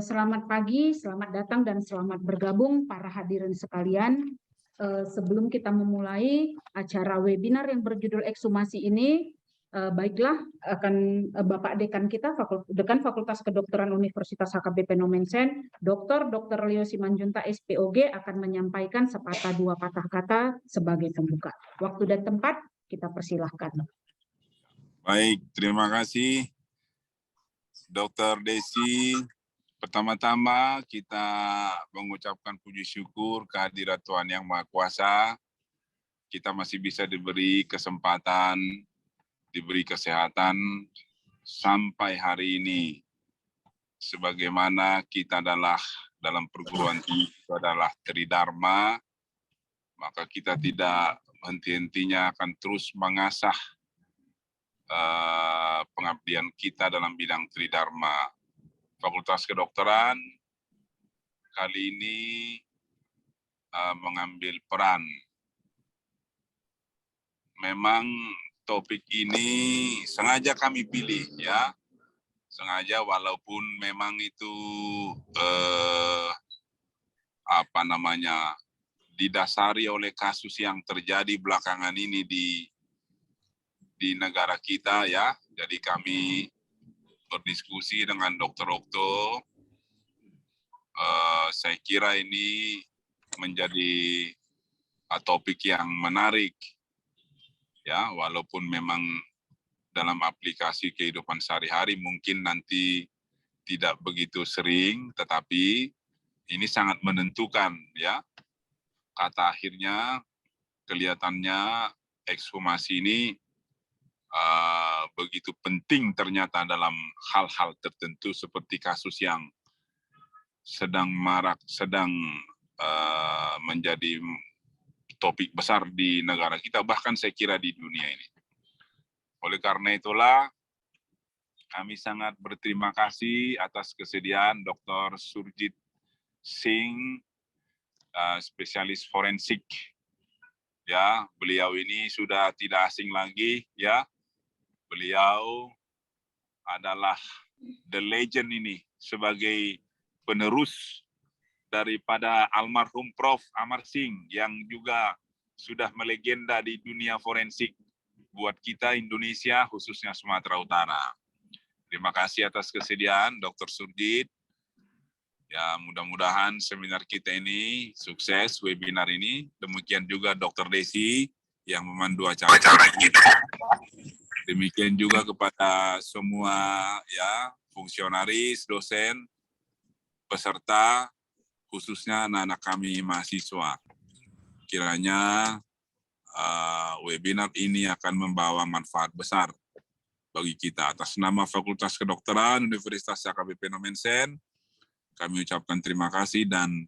Selamat pagi, selamat datang dan selamat bergabung para hadirin sekalian. Sebelum kita memulai acara webinar yang berjudul ekshumasi ini, baiklah akan Bapak Dekan kita, Dekan Fakultas Kedokteran Universitas HKBP Nomensen, Dr. Leo Simanjuntak SPOG akan menyampaikan sepatah dua patah kata sebagai pembuka. Waktu dan tempat kita persilahkan. Baik, terima kasih Dr. Desi. Pertama-tama kita mengucapkan puji syukur kehadirat Tuhan Yang Maha Kuasa. Kita masih bisa diberi kesempatan, diberi kesehatan sampai hari ini. Sebagaimana kita adalah dalam perguruan tinggi itu adalah Tridharma, maka kita tidak henti-hentinya akan terus mengasah pengabdian kita dalam bidang Tridharma. Fakultas Kedokteran kali ini mengambil peran. Memang topik ini sengaja kami pilih, ya, sengaja walaupun memang itu didasari oleh kasus yang terjadi belakangan ini di negara kita, ya. Jadi kami berdiskusi dengan Dr. Okto, saya kira ini menjadi topik yang menarik, ya, walaupun memang dalam aplikasi kehidupan sehari-hari mungkin nanti tidak begitu sering, tetapi ini sangat menentukan, ya. Kata akhirnya kelihatannya ekshumasi ini begitu penting ternyata dalam hal-hal tertentu seperti kasus yang sedang marak, sedang menjadi topik besar di negara kita, bahkan saya kira di dunia ini. Oleh karena itulah, kami sangat berterima kasih atas kesediaan Dr. Surjit Singh, spesialis forensik. Ya, beliau ini sudah tidak asing lagi, ya. Beliau adalah the legend ini sebagai penerus daripada almarhum Prof. Amar Singh yang juga sudah melegenda di dunia forensik buat kita Indonesia, khususnya Sumatera Utara. Terima kasih atas kesediaan Dr. Surjit. Ya, mudah-mudahan seminar kita ini sukses, webinar ini. Demikian juga Dr. Desi yang memandu acara kita. Demikian juga kepada semua, ya, fungsionaris, dosen, peserta, khususnya anak-anak kami mahasiswa. Kiranya webinar ini akan membawa manfaat besar bagi kita. Atas nama Fakultas Kedokteran Universitas HKBP Nomensen, kami ucapkan terima kasih dan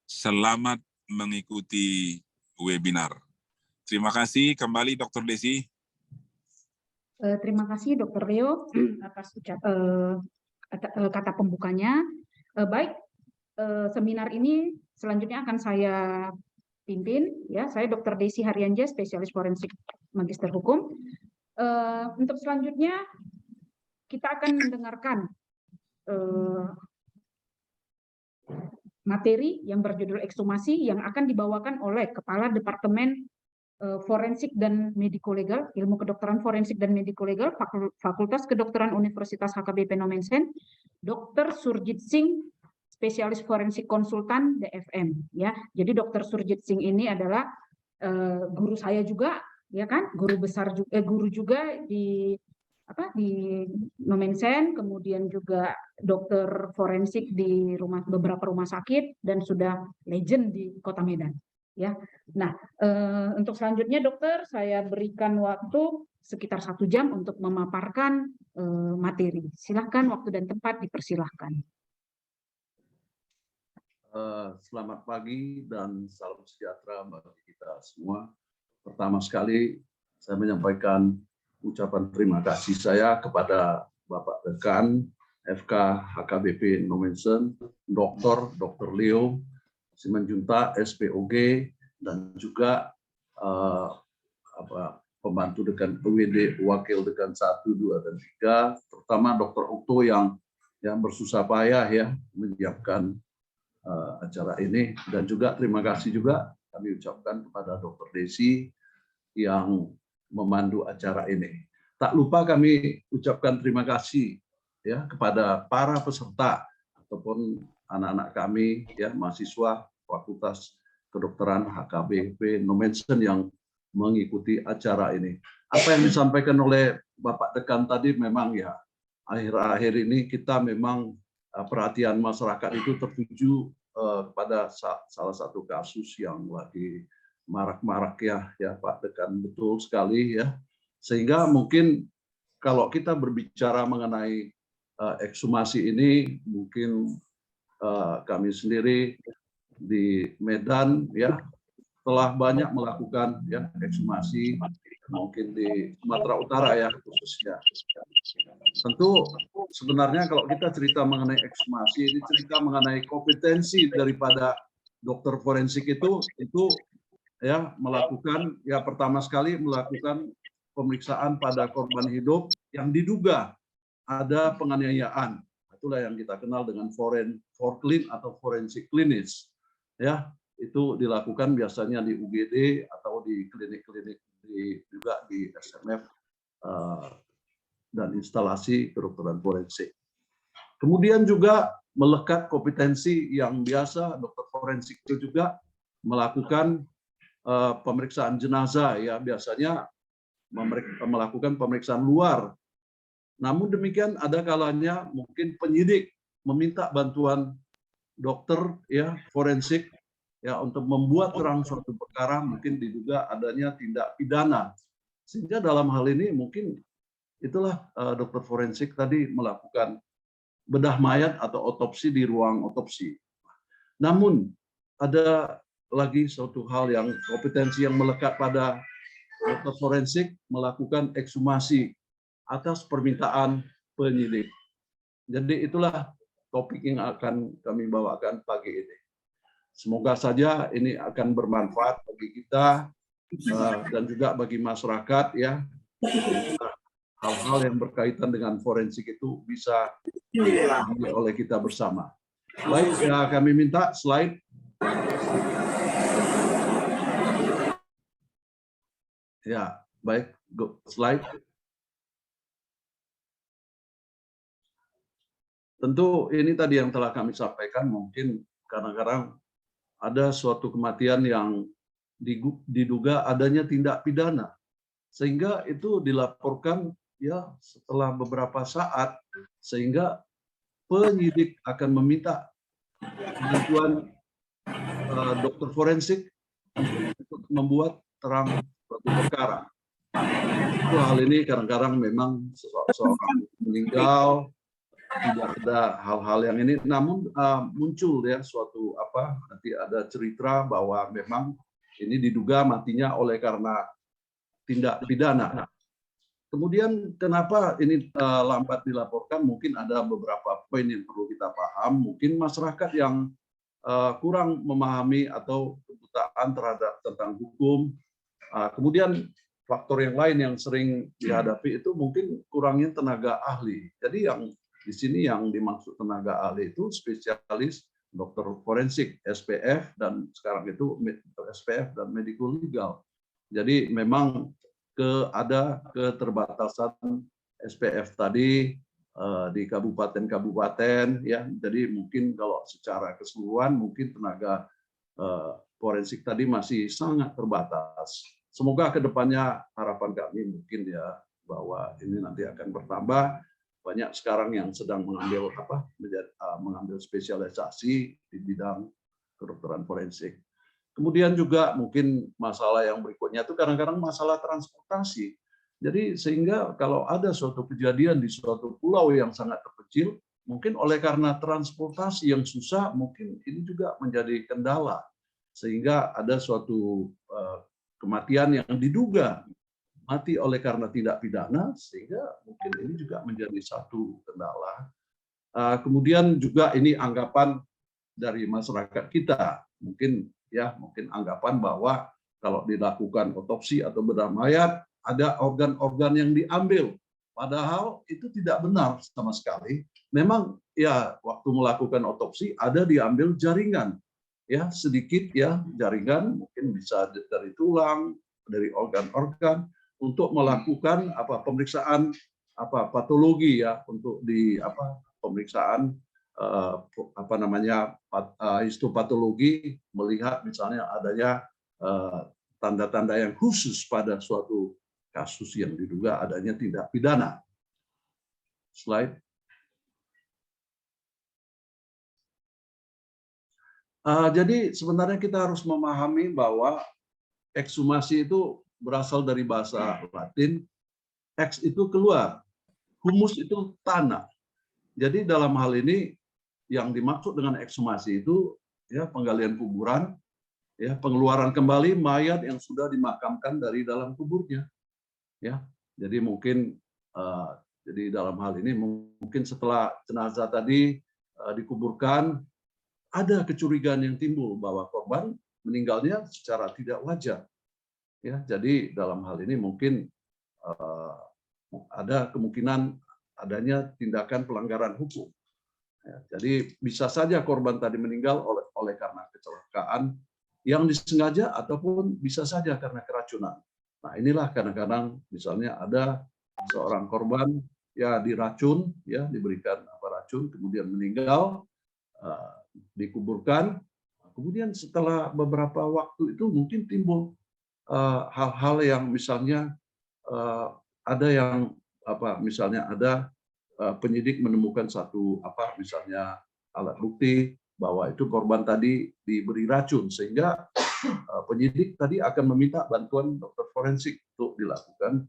selamat mengikuti webinar. Terima kasih kembali Dr. Desi. Terima kasih Dr. Leo atas kata pembukanya. Baik, seminar ini selanjutnya akan saya pimpin. Ya, saya Dr. Desi Haryanja, spesialis forensik magister hukum. Untuk selanjutnya kita akan mendengarkan materi yang berjudul ekshumasi yang akan dibawakan oleh Kepala Departemen Forensik dan Mediko-Legal, Ilmu Kedokteran Forensik dan Mediko-Legal, Fakultas Kedokteran Universitas HKBP Nomensen, Dr. Surjit Singh, spesialis forensik konsultan DFM. Ya, jadi Dr. Surjit Singh ini adalah guru saya juga, ya kan, guru besar juga, guru juga di Nomensen, kemudian juga dokter forensik di beberapa rumah sakit dan sudah legend di Kota Medan. Ya, nah untuk selanjutnya dokter saya berikan waktu sekitar 1 jam untuk memaparkan materi. Silahkan, waktu dan tempat dipersilahkan. Selamat pagi dan salam sejahtera bagi kita semua. Pertama sekali saya menyampaikan ucapan terima kasih saya kepada Bapak Dekan FK HKBP Nomensen, Dr. Leo Simanjuntak SPOG, dan juga pembantu dekan PWD, wakil dekan 1, 2, dan 3, terutama Dr. Okto yang bersusah payah ya menyiapkan acara ini, dan juga terima kasih juga kami ucapkan kepada Dr. Desi yang memandu acara ini. Tak lupa kami ucapkan terima kasih ya kepada para peserta ataupun anak-anak kami ya, mahasiswa Fakultas Kedokteran HKBP Nomensen yang mengikuti acara ini. Apa yang disampaikan oleh Bapak Dekan tadi memang ya, akhir-akhir ini kita memang perhatian masyarakat itu tertuju pada salah satu kasus yang lagi marak-marak ya Pak Dekan, betul sekali ya. Sehingga mungkin kalau kita berbicara mengenai ekshumasi ini, mungkin kami sendiri di Medan ya telah banyak melakukan ya ekshumasi, mungkin di Sumatera Utara ya khususnya. Tentu sebenarnya kalau kita cerita mengenai ekshumasi, ini cerita mengenai kompetensi daripada dokter forensik itu ya melakukan ya pertama sekali melakukan pemeriksaan pada korban hidup yang diduga ada penganiayaan. Itulah yang kita kenal dengan forklin atau forensik klinis. Ya, itu dilakukan biasanya di UGD atau di klinik-klinik juga di SMF dan instalasi kedokteran forensik. Kemudian juga melekat kompetensi yang biasa dokter forensik itu juga melakukan pemeriksaan jenazah ya, biasanya melakukan pemeriksaan luar. Namun demikian ada kalanya mungkin penyidik meminta bantuan dokter ya forensik ya untuk membuat terang suatu perkara, mungkin diduga adanya tindak pidana. Sehingga dalam hal ini mungkin itulah dokter forensik tadi melakukan bedah mayat atau otopsi di ruang otopsi. Namun ada lagi suatu hal yang kompetensi yang melekat pada dokter forensik, melakukan ekshumasi atas permintaan penyidik. Jadi itulah topik yang akan kami bawakan pagi ini. Semoga saja ini akan bermanfaat bagi kita dan juga bagi masyarakat ya. Hal-hal yang berkaitan dengan forensik itu bisa dipahami oleh kita bersama. Baik, ya kami minta slide. Ya, baik, slide. Tentu ini tadi yang telah kami sampaikan, mungkin kadang-kadang ada suatu kematian yang diduga adanya tindak pidana, sehingga itu dilaporkan ya setelah beberapa saat, sehingga penyidik akan meminta bantuan dokter forensik untuk membuat terang suatu perkara. Itu hal ini kadang-kadang memang seseorang meninggal, tidak ada hal-hal yang ini, namun muncul ya suatu nanti ada cerita bahwa memang ini diduga matinya oleh karena tindak pidana. Kemudian kenapa ini lambat dilaporkan? Mungkin ada beberapa poin yang perlu kita paham. Mungkin masyarakat yang kurang memahami atau kebutaan terhadap tentang hukum. Kemudian faktor yang lain yang sering dihadapi itu mungkin kurangnya tenaga ahli. Jadi yang di sini yang dimaksud tenaga ahli itu spesialis dokter forensik, SPF, dan sekarang itu SPF dan medical legal. Jadi memang ada keterbatasan SPF tadi di kabupaten-kabupaten ya. Jadi mungkin kalau secara keseluruhan mungkin tenaga forensik tadi masih sangat terbatas. Semoga kedepannya harapan kami mungkin ya bahwa ini nanti akan bertambah. Banyak sekarang yang sedang mengambil mengambil spesialisasi di bidang kedokteran forensik. Kemudian juga mungkin masalah yang berikutnya itu kadang-kadang masalah transportasi. Jadi sehingga kalau ada suatu kejadian di suatu pulau yang sangat terpencil, mungkin oleh karena transportasi yang susah, mungkin ini juga menjadi kendala. Sehingga ada suatu kematian yang diduga mati oleh karena tidak pidana, sehingga mungkin ini juga menjadi satu kendala. Kemudian juga ini anggapan dari masyarakat kita, mungkin anggapan bahwa kalau dilakukan otopsi atau bedah mayat ada organ-organ yang diambil. Padahal itu tidak benar sama sekali. Memang ya waktu melakukan otopsi ada diambil jaringan, ya sedikit ya jaringan, mungkin bisa dari tulang, dari organ-organ untuk melakukan pemeriksaan patologi ya, untuk di pemeriksaan histopatologi, melihat misalnya adanya tanda-tanda yang khusus pada suatu kasus yang diduga adanya tindak pidana. Slide. Jadi sebenarnya kita harus memahami bahwa ekshumasi itu berasal dari bahasa Latin. Ex itu keluar, humus itu tanah. Jadi dalam hal ini yang dimaksud dengan ekshumasi itu ya penggalian kuburan, ya pengeluaran kembali mayat yang sudah dimakamkan dari dalam kuburnya. Ya, jadi mungkin jadi dalam hal ini mungkin setelah jenazah tadi dikuburkan, ada kecurigaan yang timbul bahwa korban meninggalnya secara tidak wajar. Ya, jadi dalam hal ini mungkin ada kemungkinan adanya tindakan pelanggaran hukum. Ya, jadi bisa saja korban tadi meninggal oleh karena kecelakaan yang disengaja ataupun bisa saja karena keracunan. Nah, inilah kadang-kadang misalnya ada seorang korban ya diracun, ya diberikan racun, kemudian meninggal, dikuburkan, kemudian setelah beberapa waktu itu mungkin timbul hal-hal yang misalnya ada yang misalnya ada penyidik menemukan satu misalnya alat bukti bahwa itu korban tadi diberi racun, sehingga penyidik tadi akan meminta bantuan dokter forensik untuk dilakukan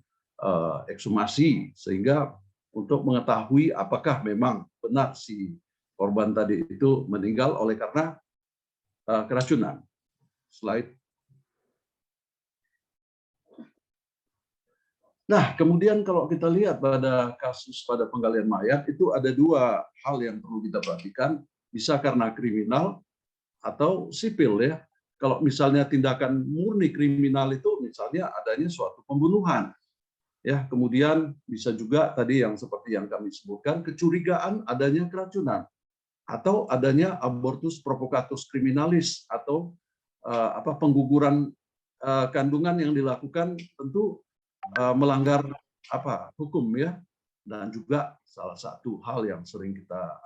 ekshumasi, sehingga untuk mengetahui apakah memang benar si korban tadi itu meninggal oleh karena keracunan. Slide. Nah, kemudian kalau kita lihat pada kasus pada penggalian mayat itu ada dua hal yang perlu kita perhatikan, bisa karena kriminal atau sipil ya. Kalau misalnya tindakan murni kriminal itu misalnya adanya suatu pembunuhan. Ya, kemudian bisa juga tadi yang seperti yang kami sebutkan kecurigaan adanya keracunan atau adanya abortus provocatus criminalis atau pengguguran kandungan yang dilakukan tentu melanggar hukum ya. Dan juga salah satu hal yang sering kita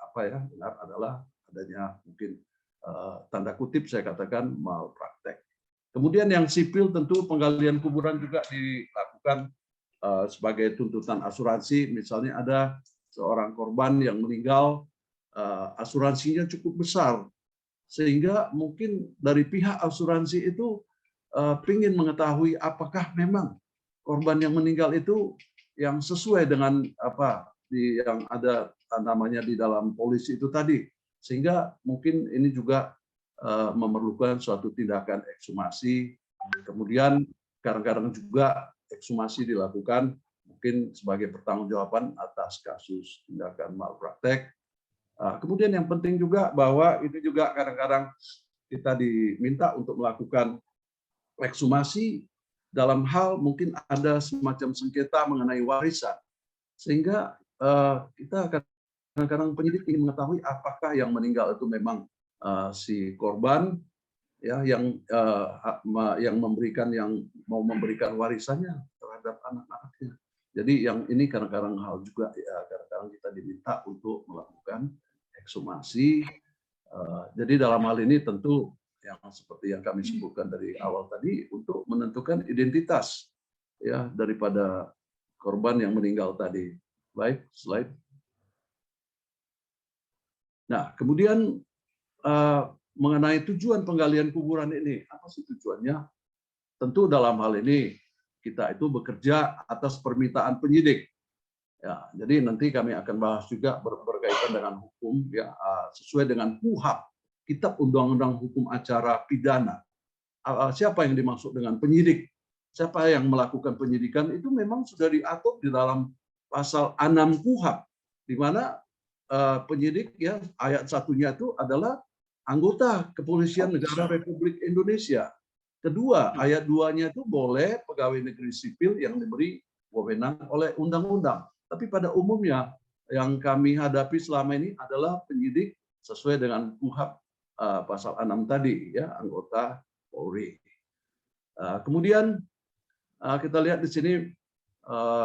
dengar adalah adanya mungkin tanda kutip saya katakan malpraktek. Kemudian yang sipil tentu penggalian kuburan juga dilakukan sebagai tuntutan asuransi. Misalnya ada seorang korban yang meninggal, asuransinya cukup besar, sehingga mungkin dari pihak asuransi itu ingin mengetahui apakah memang korban yang meninggal itu yang sesuai dengan yang ada namanya di dalam polisi itu tadi, sehingga mungkin ini juga memerlukan suatu tindakan ekshumasi. Kemudian kadang-kadang juga ekshumasi dilakukan mungkin sebagai pertanggungjawaban atas kasus tindakan malpraktek. Kemudian yang penting juga bahwa itu juga kadang-kadang kita diminta untuk melakukan ekshumasi dalam hal mungkin ada semacam sengketa mengenai warisan, sehingga kita kadang-kadang penyidik ingin mengetahui apakah yang meninggal itu memang si korban ya yang memberikan, yang mau memberikan warisannya terhadap anak-anaknya. Jadi yang ini kadang-kadang hal juga ya, kadang-kadang kita diminta untuk melakukan ekshumasi. Jadi dalam hal ini tentu yang seperti yang kami sebutkan dari awal tadi untuk menentukan identitas ya daripada korban yang meninggal tadi. Baik, slide. Nah, kemudian mengenai tujuan penggalian kuburan ini, apa sih tujuannya? Tentu dalam hal ini kita itu bekerja atas permintaan penyidik. Ya, jadi nanti kami akan bahas juga berkaitan dengan hukum ya, sesuai dengan KUHP, Kitab Undang-Undang Hukum Acara Pidana. Siapa yang dimaksud dengan penyidik? Siapa yang melakukan penyidikan itu memang sudah diatur di dalam pasal 6 KUHP, di mana penyidik ya ayat 1-nya itu adalah anggota Kepolisian Negara Republik Indonesia. Kedua, ayat 2-nya itu boleh pegawai negeri sipil yang diberi wewenang oleh undang-undang. Tapi pada umumnya yang kami hadapi selama ini adalah penyidik sesuai dengan KUHP pasal 6 tadi, ya, anggota Polri. Kemudian kita lihat di sini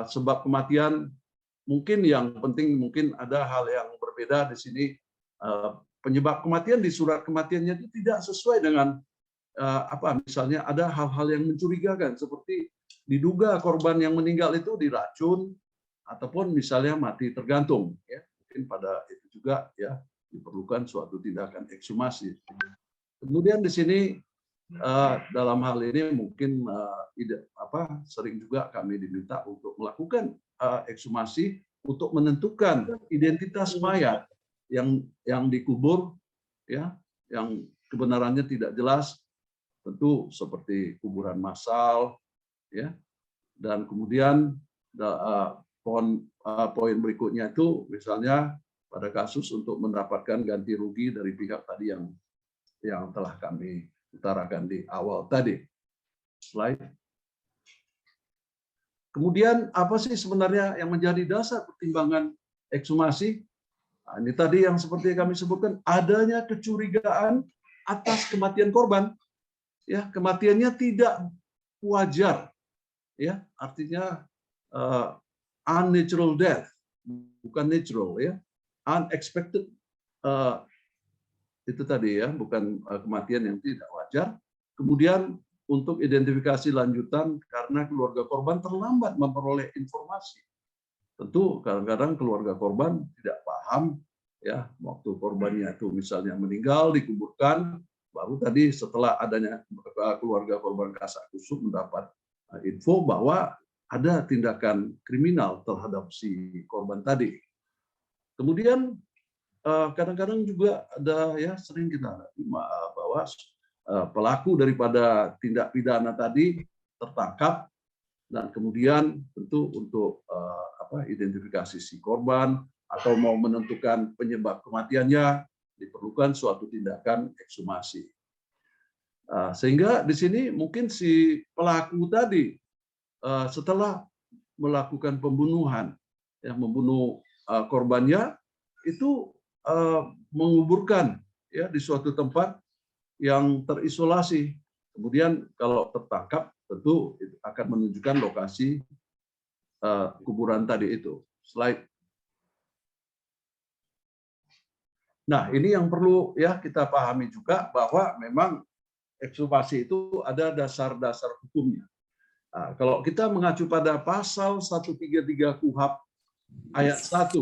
sebab kematian, mungkin yang penting, mungkin ada hal yang berbeda di sini. Penyebab kematian di surat kematiannya itu tidak sesuai dengan misalnya ada hal-hal yang mencurigakan, seperti diduga korban yang meninggal itu diracun ataupun misalnya mati tergantung, ya. Mungkin pada itu juga, ya, diperlukan suatu tindakan ekshumasi. Kemudian di sini dalam hal ini mungkin sering juga kami diminta untuk melakukan ekshumasi untuk menentukan identitas mayat yang dikubur, ya, yang kebenarannya tidak jelas, tentu seperti kuburan massal, ya. Dan kemudian poin berikutnya itu misalnya pada kasus untuk mendapatkan ganti rugi dari pihak tadi yang telah kami utarakan di awal tadi. Slide. Kemudian apa sih sebenarnya yang menjadi dasar pertimbangan ekshumasi? Nah, ini tadi yang seperti kami sebutkan, adanya kecurigaan atas kematian korban. Ya, kematiannya tidak wajar, ya, artinya unnatural death, bukan natural, ya, unexpected, itu tadi, ya, bukan kematian yang tidak wajar. Kemudian untuk identifikasi lanjutan karena keluarga korban terlambat memperoleh informasi. Tentu kadang-kadang keluarga korban tidak paham, ya, waktu korbannya itu misalnya meninggal dikuburkan, baru tadi setelah adanya keluarga korban kasakusuk mendapat info bahwa ada tindakan kriminal terhadap si korban tadi. Kemudian kadang-kadang juga ada, ya, sering kita bahwa pelaku daripada tindak pidana tadi tertangkap, dan kemudian tentu untuk identifikasi si korban atau mau menentukan penyebab kematiannya diperlukan suatu tindakan ekshumasi. Sehingga di sini mungkin si pelaku tadi setelah melakukan pembunuhan, ya, membunuh korbannya itu menguburkan, ya, di suatu tempat yang terisolasi. Kemudian kalau tertangkap tentu itu akan menunjukkan lokasi kuburan tadi itu. Slide. Nah, ini yang perlu, ya, kita pahami juga bahwa memang ekshumasi itu ada dasar-dasar hukumnya. Nah, kalau kita mengacu pada pasal 133 KUHP ayat 1.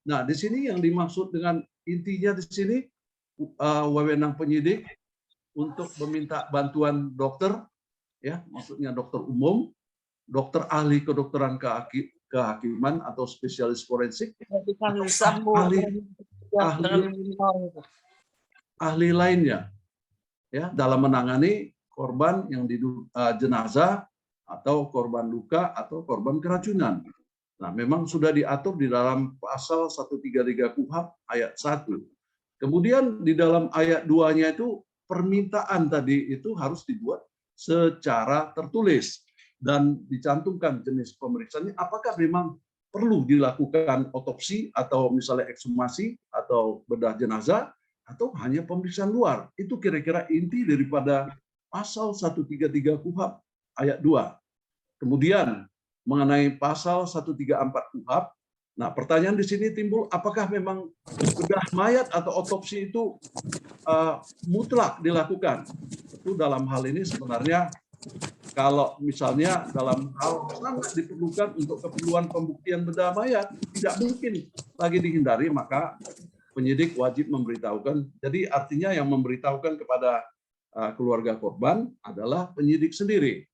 Nah, di sini yang dimaksud dengan intinya di sini wewenang penyidik untuk meminta bantuan dokter, ya, maksudnya dokter umum, dokter ahli kedokteran kehakiman atau spesialis forensik, ahli lainnya, ya, dalam menangani korban yang jenazah atau korban luka atau korban keracunan. Nah, memang sudah diatur di dalam pasal 133 KUHP ayat 1. Kemudian di dalam ayat 2-nya itu permintaan tadi itu harus dibuat secara tertulis dan dicantumkan jenis pemeriksaannya, apakah memang perlu dilakukan otopsi atau misalnya ekshumasi atau bedah jenazah atau hanya pemeriksaan luar. Itu kira-kira inti daripada pasal 133 KUHP ayat 2. Kemudian mengenai pasal 134 KUHP, nah, pertanyaan di sini timbul, apakah memang bedah mayat atau otopsi itu mutlak dilakukan? Itu dalam hal ini sebenarnya kalau misalnya dalam hal sangat diperlukan untuk keperluan pembuktian bedah mayat, tidak mungkin lagi dihindari, maka penyidik wajib memberitahukan. Jadi artinya yang memberitahukan kepada keluarga korban adalah penyidik sendiri.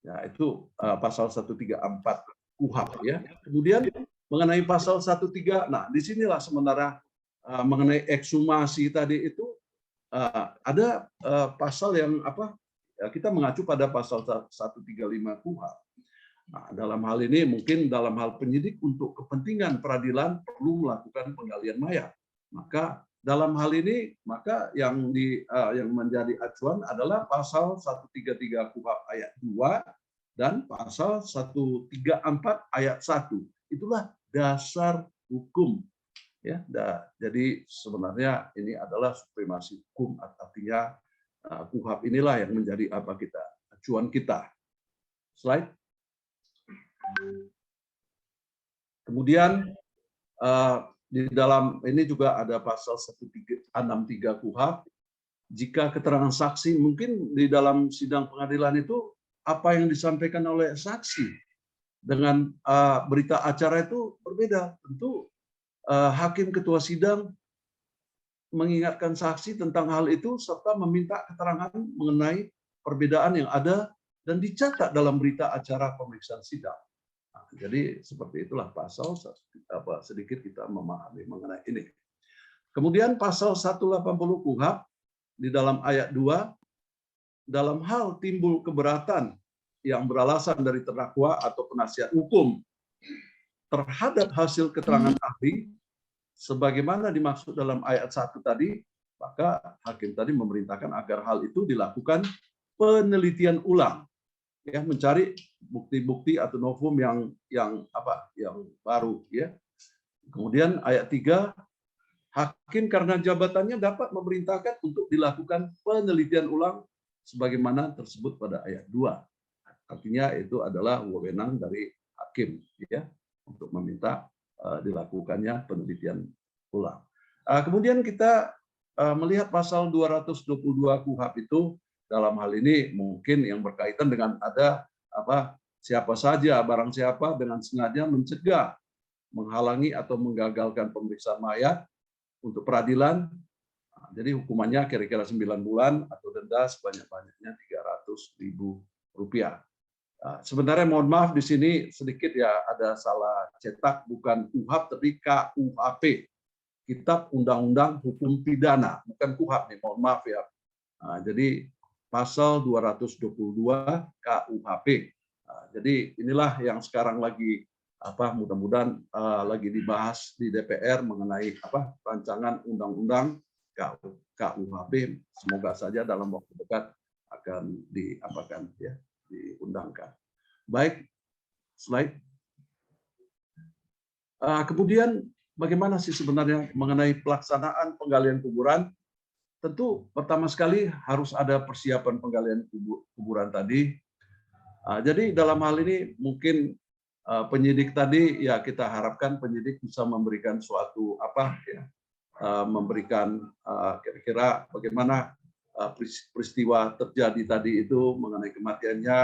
Ya, itu pasal 134 KUHP, ya. Kemudian mengenai pasal 13, nah, disinilah sementara mengenai ekshumasi tadi itu ada pasal yang kita mengacu pada pasal 135 KUHP. Nah, dalam hal ini mungkin dalam hal penyidik untuk kepentingan peradilan perlu melakukan penggalian mayat. Maka dalam hal ini maka yang menjadi acuan adalah pasal 133 KUHP ayat 2 dan pasal 134 ayat 1. Itulah dasar hukum. Ya, jadi sebenarnya ini adalah supremasi hukum, artinya KUHP inilah yang menjadi acuan kita. Slide. Kemudian di dalam ini juga ada pasal 163 KUHP. Jika keterangan saksi, mungkin di dalam sidang pengadilan itu apa yang disampaikan oleh saksi dengan berita acara itu berbeda. Tentu hakim ketua sidang mengingatkan saksi tentang hal itu serta meminta keterangan mengenai perbedaan yang ada dan dicatat dalam berita acara pemeriksaan sidang. Nah, jadi seperti itulah pasal sedikit kita memahami mengenai ini. Kemudian pasal 180 KUHP di dalam ayat 2, dalam hal timbul keberatan yang beralasan dari terdakwa atau penasihat hukum terhadap hasil keterangan ahli sebagaimana dimaksud dalam ayat 1 tadi, maka hakim tadi memerintahkan agar hal itu dilakukan penelitian ulang, ya, mencari bukti-bukti atau novum yang baru, ya. Kemudian ayat 3, hakim karena jabatannya dapat memerintahkan untuk dilakukan penelitian ulang sebagaimana tersebut pada ayat 2. Artinya itu adalah wewenang dari hakim, ya, untuk meminta dilakukannya penelitian ulang. Kemudian kita melihat pasal 222 KUHP itu dalam hal ini mungkin yang berkaitan dengan ada siapa saja, barang siapa dengan sengaja mencegah, menghalangi atau menggagalkan pemeriksaan mayat untuk peradilan. Jadi hukumannya kira-kira 9 bulan atau denda sebanyak-banyaknya Rp300.000. Sebenarnya mohon maaf di sini sedikit ya ada salah cetak, bukan KUHP tapi KUHP, Kitab Undang-Undang Hukum Pidana, bukan KUHP nih, mohon maaf ya. Jadi pasal 222 KUHP. Jadi inilah yang sekarang lagi mudah-mudahan lagi dibahas di DPR mengenai rancangan undang-undang KUHP. Semoga saja dalam waktu dekat akan diundangkan. Baik, slide. Kemudian bagaimana sih sebenarnya mengenai pelaksanaan penggalian kuburan? Tentu pertama sekali harus ada persiapan penggalian kuburan tadi. Jadi dalam hal ini mungkin penyidik tadi ya kita harapkan penyidik bisa memberikan suatu memberikan kira-kira bagaimana peristiwa terjadi tadi itu mengenai kematiannya,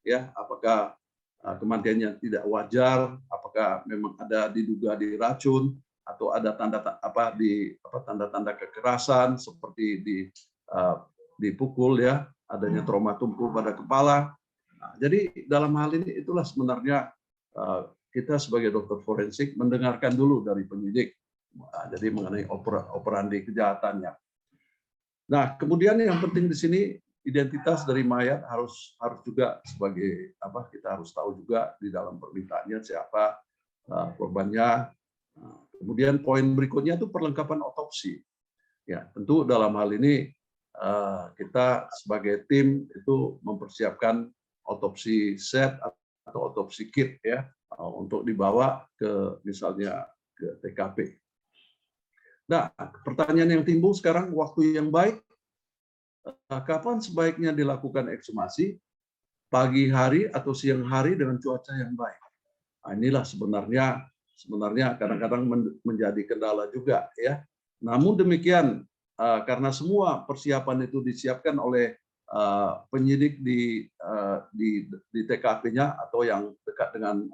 ya, apakah kematiannya tidak wajar, apakah memang ada diduga diracun atau ada tanda-tanda kekerasan seperti dipukul, ya, adanya trauma tumpul pada kepala. Nah, jadi dalam hal ini itulah sebenarnya kita sebagai dokter forensik mendengarkan dulu dari penyidik, jadi mengenai operandi kejahatannya. Nah, kemudian yang penting di sini identitas dari mayat harus juga sebagai kita harus tahu juga di dalam permintaannya siapa korbannya. Kemudian poin berikutnya itu perlengkapan otopsi. Ya, tentu dalam hal ini kita sebagai tim itu mempersiapkan otopsi set atau otopsi kit, ya, untuk dibawa ke misalnya ke TKP. Nah, pertanyaan yang timbul sekarang, waktu yang baik, kapan sebaiknya dilakukan ekshumasi? Pagi hari atau siang hari dengan cuaca yang baik? Nah, inilah sebenarnya kadang-kadang menjadi kendala juga, ya. Namun demikian, karena semua persiapan itu disiapkan oleh penyidik di TKP-nya atau yang dekat dengan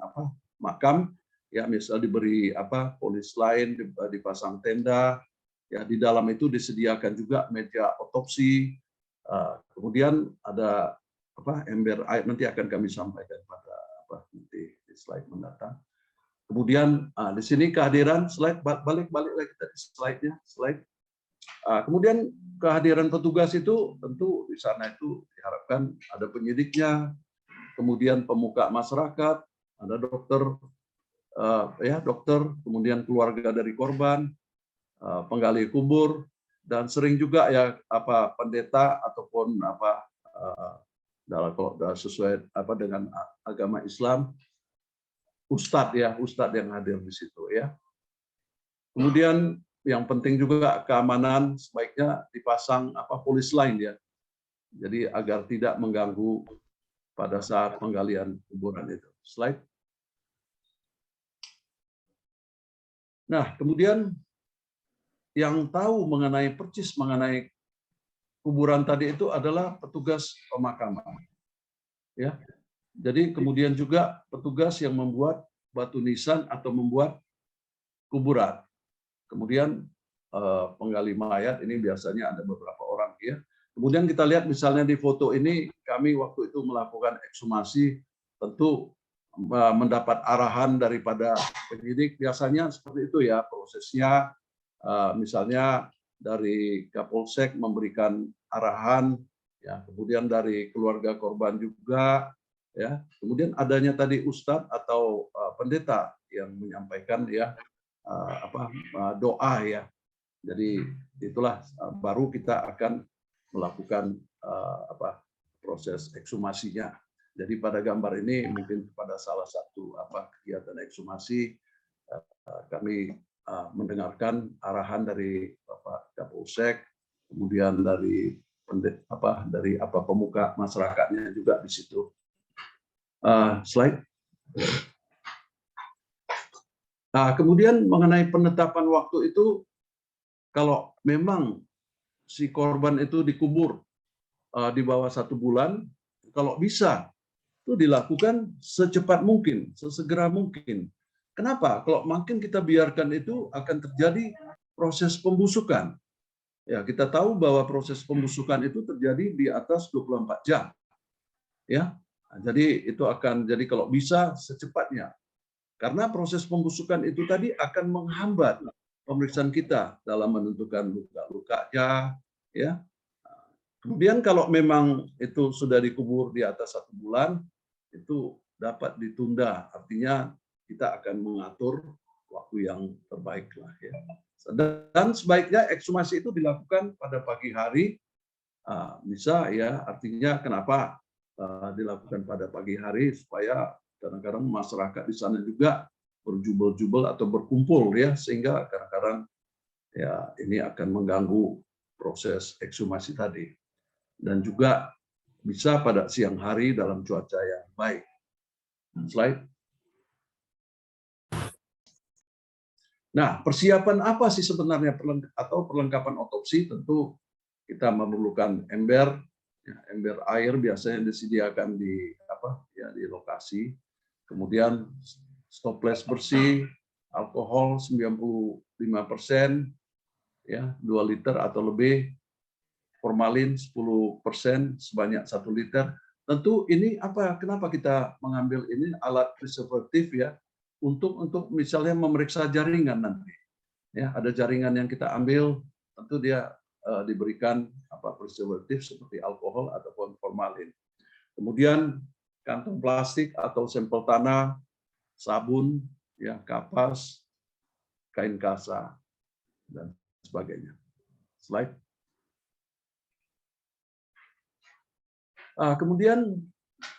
makam, ya, misal diberi polis lain, dipasang tenda, ya, di dalam itu disediakan juga meja otopsi, kemudian ada ember air, nanti akan kami sampaikan pada nanti di slide mendatang. Kemudian di sini kehadiran slide, balik lagi tadi slide-nya, slide. Kemudian kehadiran petugas itu tentu di sana itu diharapkan ada penyidiknya, kemudian pemuka masyarakat, ada dokter, kemudian keluarga dari korban, penggali kubur, dan sering juga ya pendeta ataupun kalau sesuai dengan agama Islam, ustadz yang hadir di situ ya. Kemudian yang penting juga keamanan, sebaiknya dipasang polis lain ya. Jadi agar tidak mengganggu pada saat penggalian kuburan itu. Slide. Nah, kemudian yang tahu percis mengenai kuburan tadi itu adalah petugas pemakaman. Ya. Jadi kemudian juga petugas yang membuat batu nisan atau membuat kuburan. Kemudian penggali mayat ini biasanya ada beberapa orang ya. Kemudian kita lihat misalnya di foto ini, kami waktu itu melakukan ekshumasi, tentu mendapat arahan daripada penyidik, biasanya seperti itu ya prosesnya. Misalnya dari Kapolsek memberikan arahan, ya, kemudian dari keluarga korban juga, ya, kemudian adanya tadi ustadz atau pendeta yang menyampaikan ya doa ya. Jadi itulah baru kita akan melakukan proses ekshumasinya. Jadi pada gambar ini mungkin pada salah satu kegiatan ekshumasi kami mendengarkan arahan dari Bapak Kapolsek, kemudian dari pemuka masyarakatnya juga di situ. Slide. Nah, kemudian mengenai penetapan waktu itu, kalau memang si korban itu dikubur di bawah 1 bulan, kalau bisa itu dilakukan secepat mungkin, sesegera mungkin. Kenapa? Kalau makin kita biarkan itu akan terjadi proses pembusukan. Ya, kita tahu bahwa proses pembusukan itu terjadi di atas 24 jam. Ya. Nah, jadi itu akan kalau bisa secepatnya. Karena proses pembusukan itu tadi akan menghambat pemeriksaan kita dalam menentukan luka-lukanya, ya. Kemudian kalau memang itu sudah dikubur di atas 1 bulan, itu dapat ditunda. Artinya kita akan mengatur waktu yang terbaik lah ya. Dan sebaiknya ekshumasi itu dilakukan pada pagi hari, bisa ya. Artinya kenapa dilakukan pada pagi hari, supaya kadang-kadang masyarakat di sana juga berjubel-jubel atau berkumpul ya, sehingga kadang-kadang ya ini akan mengganggu proses ekshumasi tadi. Dan juga bisa pada siang hari dalam cuaca yang baik. Slide. Nah, persiapan apa sih sebenarnya perlengkapan otopsi? Tentu kita memerlukan ember, ya, ember air biasanya disediakan di di lokasi. Kemudian stoples bersih, alkohol 95%, ya 2 liter atau lebih, formalin 10% sebanyak 1 liter. Tentu ini kenapa kita mengambil ini alat preservatif ya, untuk misalnya memeriksa jaringan nanti. Ya, ada jaringan yang kita ambil, tentu dia diberikan preservatif seperti alkohol ataupun formalin. Kemudian kantong plastik atau sampel tanah, sabun, ya, kapas, kain kasa, dan sebagainya. Slide. Kemudian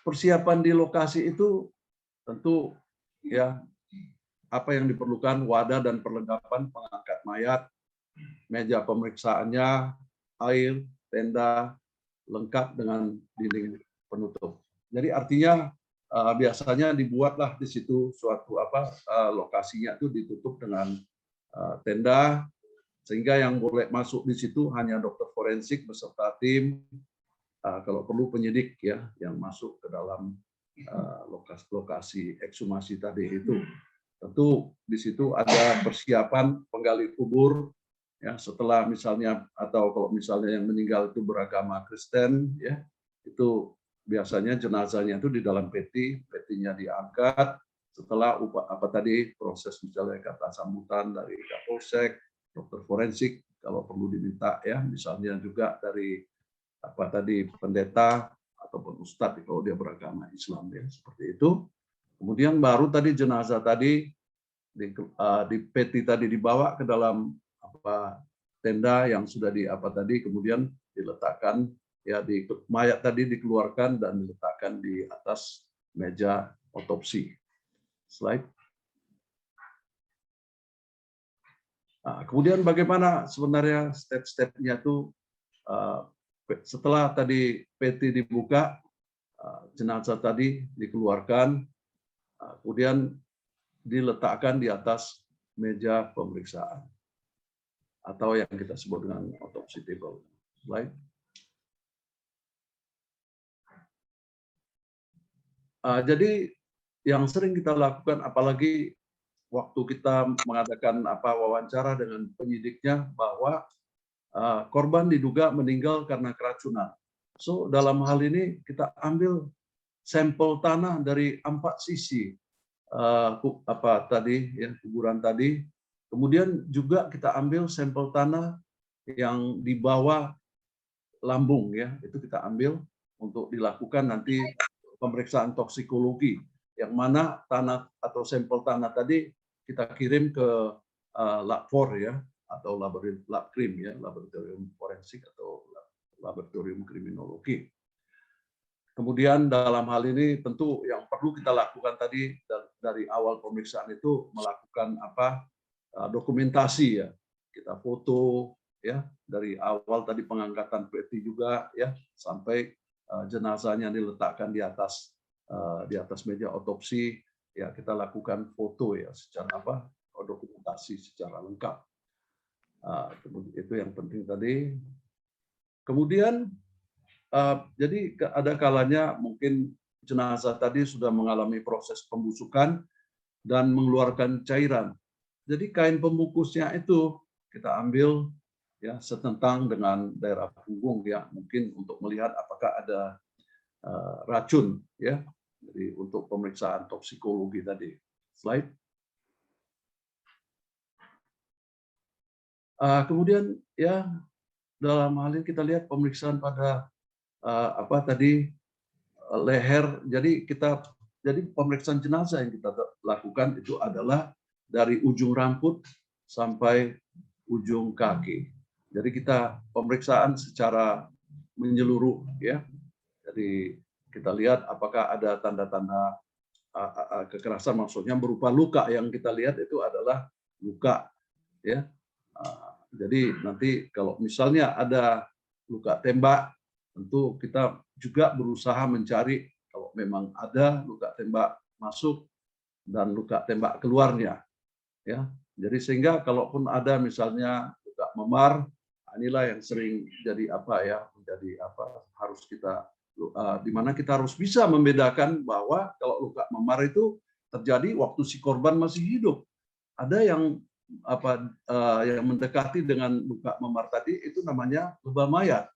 persiapan di lokasi itu tentu ya apa yang diperlukan, wadah dan perlengkapan pengangkat mayat, meja pemeriksaannya, air, tenda, lengkap dengan dinding penutup. Jadi artinya biasanya dibuatlah di situ suatu lokasinya itu ditutup dengan tenda, sehingga yang boleh masuk di situ hanya dokter forensik beserta tim, kalau perlu penyidik ya yang masuk ke dalam lokasi ekshumasi tadi itu. Tentu di situ ada persiapan penggali kubur ya, setelah misalnya, atau kalau misalnya yang meninggal itu beragama Kristen ya, itu biasanya jenazahnya itu di dalam peti, petinya diangkat setelah proses misalnya kata sambutan dari Kapolsek, dokter forensik kalau perlu diminta ya, misalnya juga dari pendeta ataupun ustadz kalau dia beragama Islam ya, seperti itu. Kemudian baru tadi jenazah tadi di peti tadi dibawa ke dalam tenda yang sudah kemudian diletakkan ya, mayat tadi dikeluarkan dan diletakkan di atas meja otopsi. Slide. Nah, kemudian bagaimana sebenarnya step-stepnya itu setelah tadi peti dibuka, jenazah tadi dikeluarkan, kemudian diletakkan di atas meja pemeriksaan atau yang kita sebut dengan autopsy table. Slide. Jadi yang sering kita lakukan, apalagi waktu kita mengadakan wawancara dengan penyidiknya, bahwa korban diduga meninggal karena keracunan. So dalam hal ini kita ambil sampel tanah dari 4 sisi kuburan tadi. Kemudian juga kita ambil sampel tanah yang di bawah lambung, ya, itu kita ambil untuk dilakukan nanti pemeriksaan toksikologi, yang mana tanah atau sampel tanah tadi kita kirim ke lab-4 ya, atau lab-krim ya, laboratorium forensik atau laboratorium kriminologi. Kemudian dalam hal ini tentu yang perlu kita lakukan tadi dari awal pemeriksaan itu melakukan dokumentasi ya. Kita foto ya dari awal tadi pengangkatan peti juga ya sampai jenazahnya diletakkan di atas meja otopsi ya, kita lakukan foto ya secara dokumentasi secara lengkap. Itu yang penting tadi. Kemudian jadi ada kalanya mungkin jenazah tadi sudah mengalami proses pembusukan dan mengeluarkan cairan. Jadi kain pembungkusnya itu kita ambil ya setentang dengan daerah punggung ya, mungkin untuk melihat apakah ada racun ya. Jadi untuk pemeriksaan toksikologi tadi. Slide. Kemudian ya dalam hal ini kita lihat pemeriksaan pada leher. Jadi pemeriksaan jenazah yang kita lakukan itu adalah dari ujung rambut sampai ujung kaki. Jadi kita pemeriksaan secara menyeluruh ya. Jadi kita lihat apakah ada tanda-tanda kekerasan, maksudnya berupa luka. Yang kita lihat itu adalah luka ya. Jadi nanti kalau misalnya ada luka tembak, tentu kita juga berusaha mencari kalau memang ada luka tembak masuk dan luka tembak keluarnya ya. Jadi sehingga kalaupun ada misalnya luka memar, inilah yang sering jadi harus kita di mana kita harus bisa membedakan bahwa kalau luka memar itu terjadi waktu si korban masih hidup. Ada yang yang mendekati dengan luka memar tadi itu namanya lebah mayat.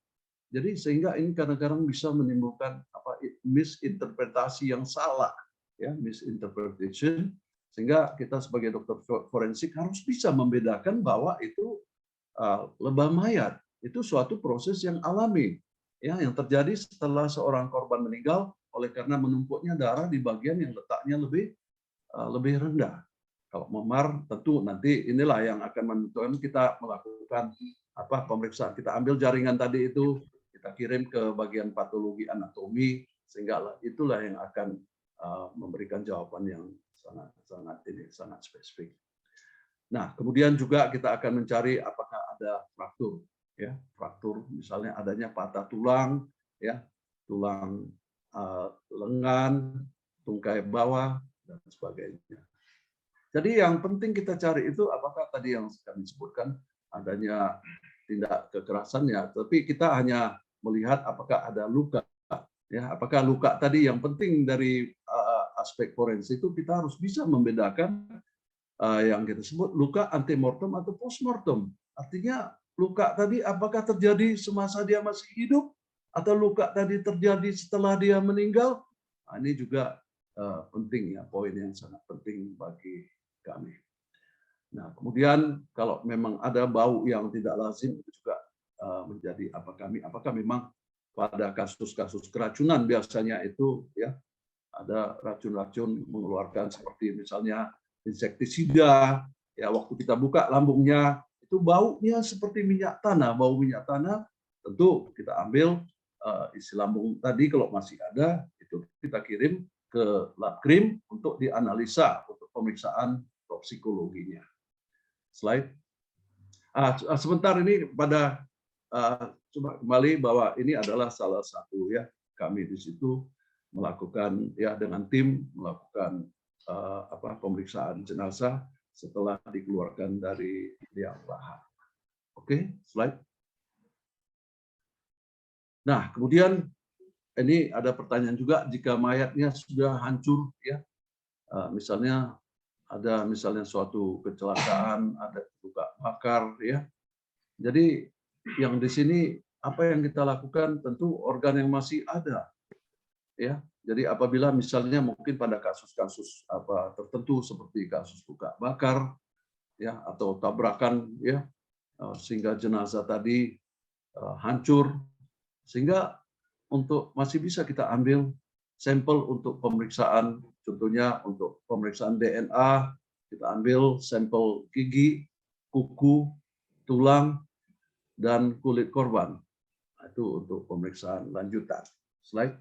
Jadi sehingga ini kadang-kadang bisa menimbulkan misinterpretasi yang salah ya, misinterpretation, sehingga kita sebagai dokter forensik harus bisa membedakan bahwa itu lebah mayat itu suatu proses yang alami ya, yang terjadi setelah seorang korban meninggal oleh karena menumpuknya darah di bagian yang letaknya lebih rendah. Kalau memar tentu nanti inilah yang akan menentukan kita melakukan pemeriksaan. Kita ambil jaringan tadi itu, kita kirim ke bagian patologi anatomi, sehingga itulah yang akan memberikan jawaban yang sangat spesifik. Nah, kemudian juga kita akan mencari apakah ada fraktur ya, fraktur misalnya adanya patah tulang ya, tulang lengan, tungkai bawah dan sebagainya. Jadi yang penting kita cari itu apakah tadi yang kami sebutkan adanya tindak kekerasannya, tapi kita hanya melihat apakah ada luka. Ya, apakah luka tadi yang penting dari aspek forensik itu kita harus bisa membedakan yang kita sebut luka antemortem atau postmortem. Artinya luka tadi apakah terjadi semasa dia masih hidup atau luka tadi terjadi setelah dia meninggal. Nah, ini juga penting ya, poin yang sangat penting bagi kami. Nah, kemudian kalau memang ada bau yang tidak lazim itu juga menjadi apakah memang pada kasus-kasus keracunan biasanya itu ya ada racun-racun mengeluarkan seperti misalnya insektisida ya, waktu kita buka lambungnya itu baunya seperti minyak tanah. Bau minyak tanah tentu kita ambil isi lambung tadi kalau masih ada, itu kita kirim ke lab krim untuk dianalisa untuk pemeriksaan toksikologinya. Slide. Sebentar ini pada coba kembali bahwa ini adalah salah satu ya kami di situ melakukan ya dengan tim melakukan pemeriksaan jenazah setelah dikeluarkan dari liang lahat. Oke, slide. Nah, kemudian ini ada pertanyaan juga jika mayatnya sudah hancur ya, misalnya ada suatu kecelakaan, ada luka bakar ya. Jadi yang di sini apa yang kita lakukan tentu organ yang masih ada ya. Jadi apabila misalnya mungkin pada kasus-kasus tertentu seperti kasus luka bakar ya atau tabrakan ya sehingga jenazah tadi hancur, sehingga untuk masih bisa kita ambil sampel untuk pemeriksaan, contohnya untuk pemeriksaan DNA, kita ambil sampel gigi, kuku, tulang, dan kulit korban. Itu untuk pemeriksaan lanjutan. Slide.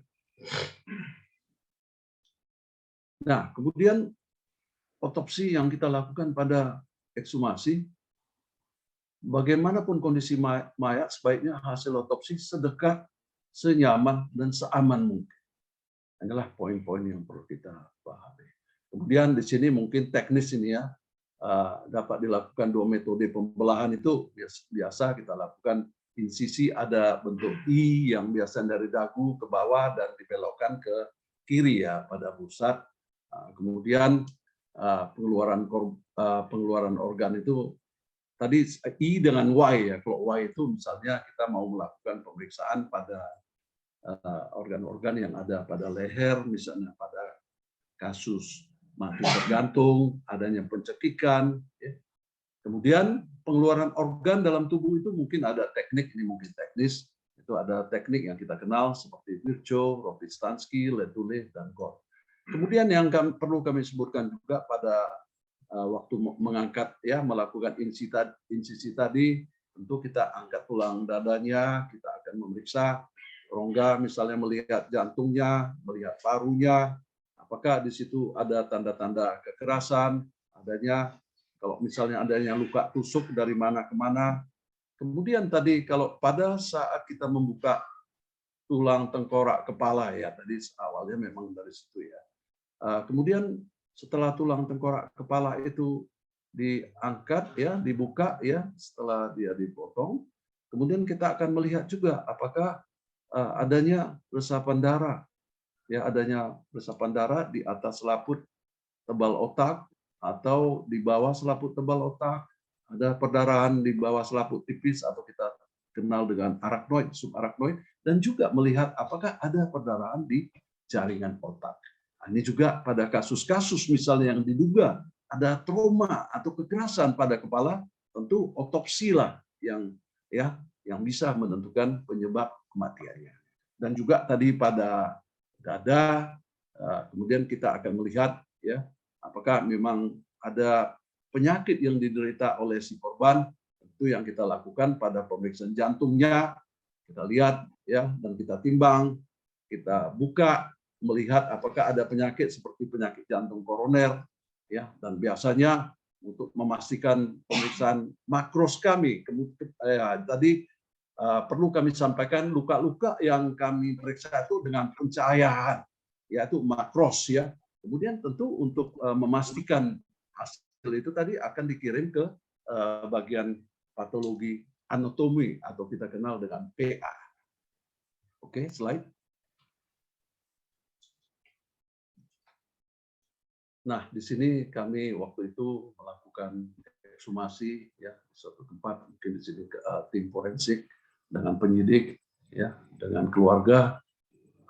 Nah, kemudian otopsi yang kita lakukan pada ekshumasi, bagaimanapun kondisi mayat, sebaiknya hasil otopsi sedekat, senyaman, dan seaman mungkin. Inilah poin-poin yang perlu kita pahami. Kemudian di sini mungkin teknis ini ya, dapat dilakukan 2 metode pembelahan itu biasa kita lakukan insisi, ada bentuk I yang biasa dari dagu ke bawah dan dibelokkan ke kiri ya pada pusat. Kemudian pengeluaran organ itu tadi I dengan Y ya. Kalau Y itu misalnya kita mau melakukan pemeriksaan pada organ-organ yang ada pada leher, misalnya pada kasus mati tergantung, adanya pencekikan. Ya. Kemudian pengeluaran organ dalam tubuh itu mungkin ada teknik, ini mungkin teknis, itu ada teknik yang kita kenal seperti Virchow, Rokitansky, Lentuleh, dan Gott. Kemudian yang perlu kami sebutkan juga pada waktu mengangkat ya melakukan insisi tadi, tentu kita angkat tulang dadanya, kita akan memeriksa rongga, misalnya melihat jantungnya, melihat parunya, apakah di situ ada tanda-tanda kekerasan, adanya kalau misalnya adanya luka tusuk dari mana ke mana. Kemudian tadi kalau pada saat kita membuka tulang tengkorak kepala ya, tadi awalnya memang dari situ ya. Kemudian setelah tulang tengkorak kepala itu diangkat ya, dibuka ya, setelah dia dipotong, kemudian kita akan melihat juga apakah adanya resapan darah, ya adanya resapan darah di atas selaput tebal otak atau di bawah selaput tebal otak, ada perdarahan di bawah selaput tipis atau kita kenal dengan arachnoid, subarachnoid, dan juga melihat apakah ada perdarahan di jaringan otak. Nah, ini juga pada kasus-kasus misalnya yang diduga ada trauma atau kekerasan pada kepala, tentu otopsi lah yang bisa menentukan penyebab kematiannya. Dan juga tadi pada dada, kemudian kita akan melihat ya apakah memang ada penyakit yang diderita oleh si korban. Itu yang kita lakukan pada pemeriksaan jantungnya, kita lihat ya dan kita timbang, kita buka melihat apakah ada penyakit seperti penyakit jantung koroner ya, dan biasanya untuk memastikan pemeriksaan makros kami tadi perlu kami sampaikan luka-luka yang kami periksa itu dengan pencahayaan, yaitu makros ya. Kemudian tentu untuk memastikan hasil itu tadi akan dikirim ke bagian patologi anatomi atau kita kenal dengan PA. Oke, slide. Nah, di sini kami waktu itu melakukan ekshumasi ya di suatu tempat, mungkin di sini tim forensik dengan penyidik ya, dengan keluarga.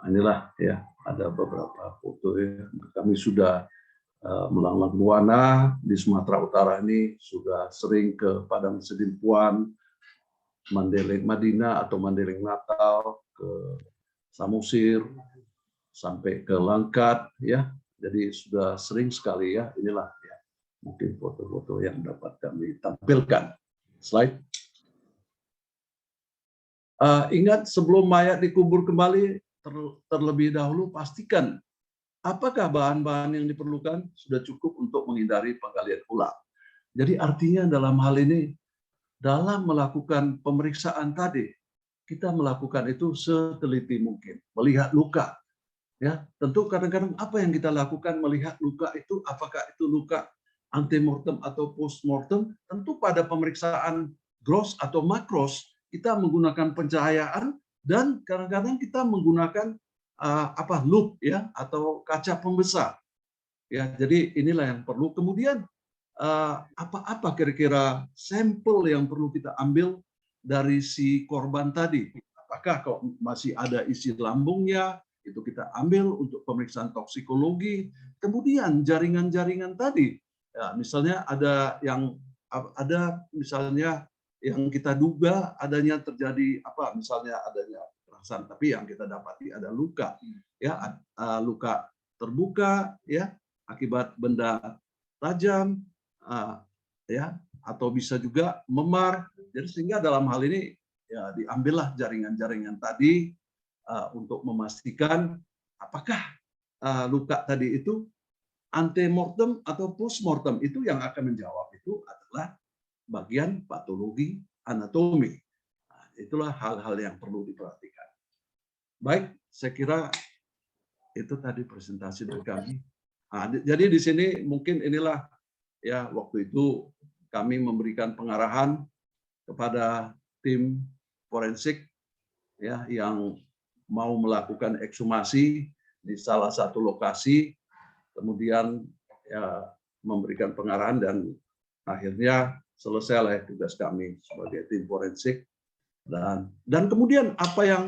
Inilah ya ada beberapa foto ya. Kami sudah melanglang buana di Sumatera Utara ini, sudah sering ke Padang Sidimpuan, Mandailing Madinah atau Mandailing Natal, ke Samosir, sampai ke Langkat ya. Jadi sudah sering sekali ya. Inilah ya mungkin foto-foto yang dapat kami tampilkan. Slide. Ingat, sebelum mayat dikubur kembali, terlebih dahulu pastikan apakah bahan-bahan yang diperlukan sudah cukup untuk menghindari penggalian ulang. Jadi artinya dalam hal ini, dalam melakukan pemeriksaan tadi, kita melakukan itu seteliti mungkin, melihat luka. Ya, tentu kadang-kadang apa yang kita lakukan melihat luka itu, apakah itu luka antemortem atau postmortem, tentu pada pemeriksaan gross atau makros kita menggunakan pencahayaan dan kadang-kadang kita menggunakan loop ya atau kaca pembesar. Ya, jadi inilah yang perlu. Kemudian apa kira-kira sampel yang perlu kita ambil dari si korban tadi? Apakah kalau masih ada isi lambungnya, itu kita ambil untuk pemeriksaan toksikologi. Kemudian jaringan-jaringan tadi, ya, misalnya ada misalnya yang kita duga adanya terjadi misalnya adanya kekerasan, tapi yang kita dapati ada luka, ya luka terbuka, ya akibat benda tajam, ya atau bisa juga memar. Jadi sehingga dalam hal ini ya diambillah jaringan-jaringan tadi untuk memastikan apakah luka tadi itu antemortem atau postmortem. Itu yang akan menjawab itu adalah bagian patologi anatomi. Nah, itulah hal-hal yang perlu diperhatikan. Baik, saya kira itu tadi presentasi dari kami. Nah, jadi di sini mungkin inilah ya waktu itu kami memberikan pengarahan kepada tim forensik ya yang mau melakukan ekshumasi di salah satu lokasi, kemudian ya memberikan pengarahan dan akhirnya selesai tugas kami sebagai tim forensik dan kemudian apa yang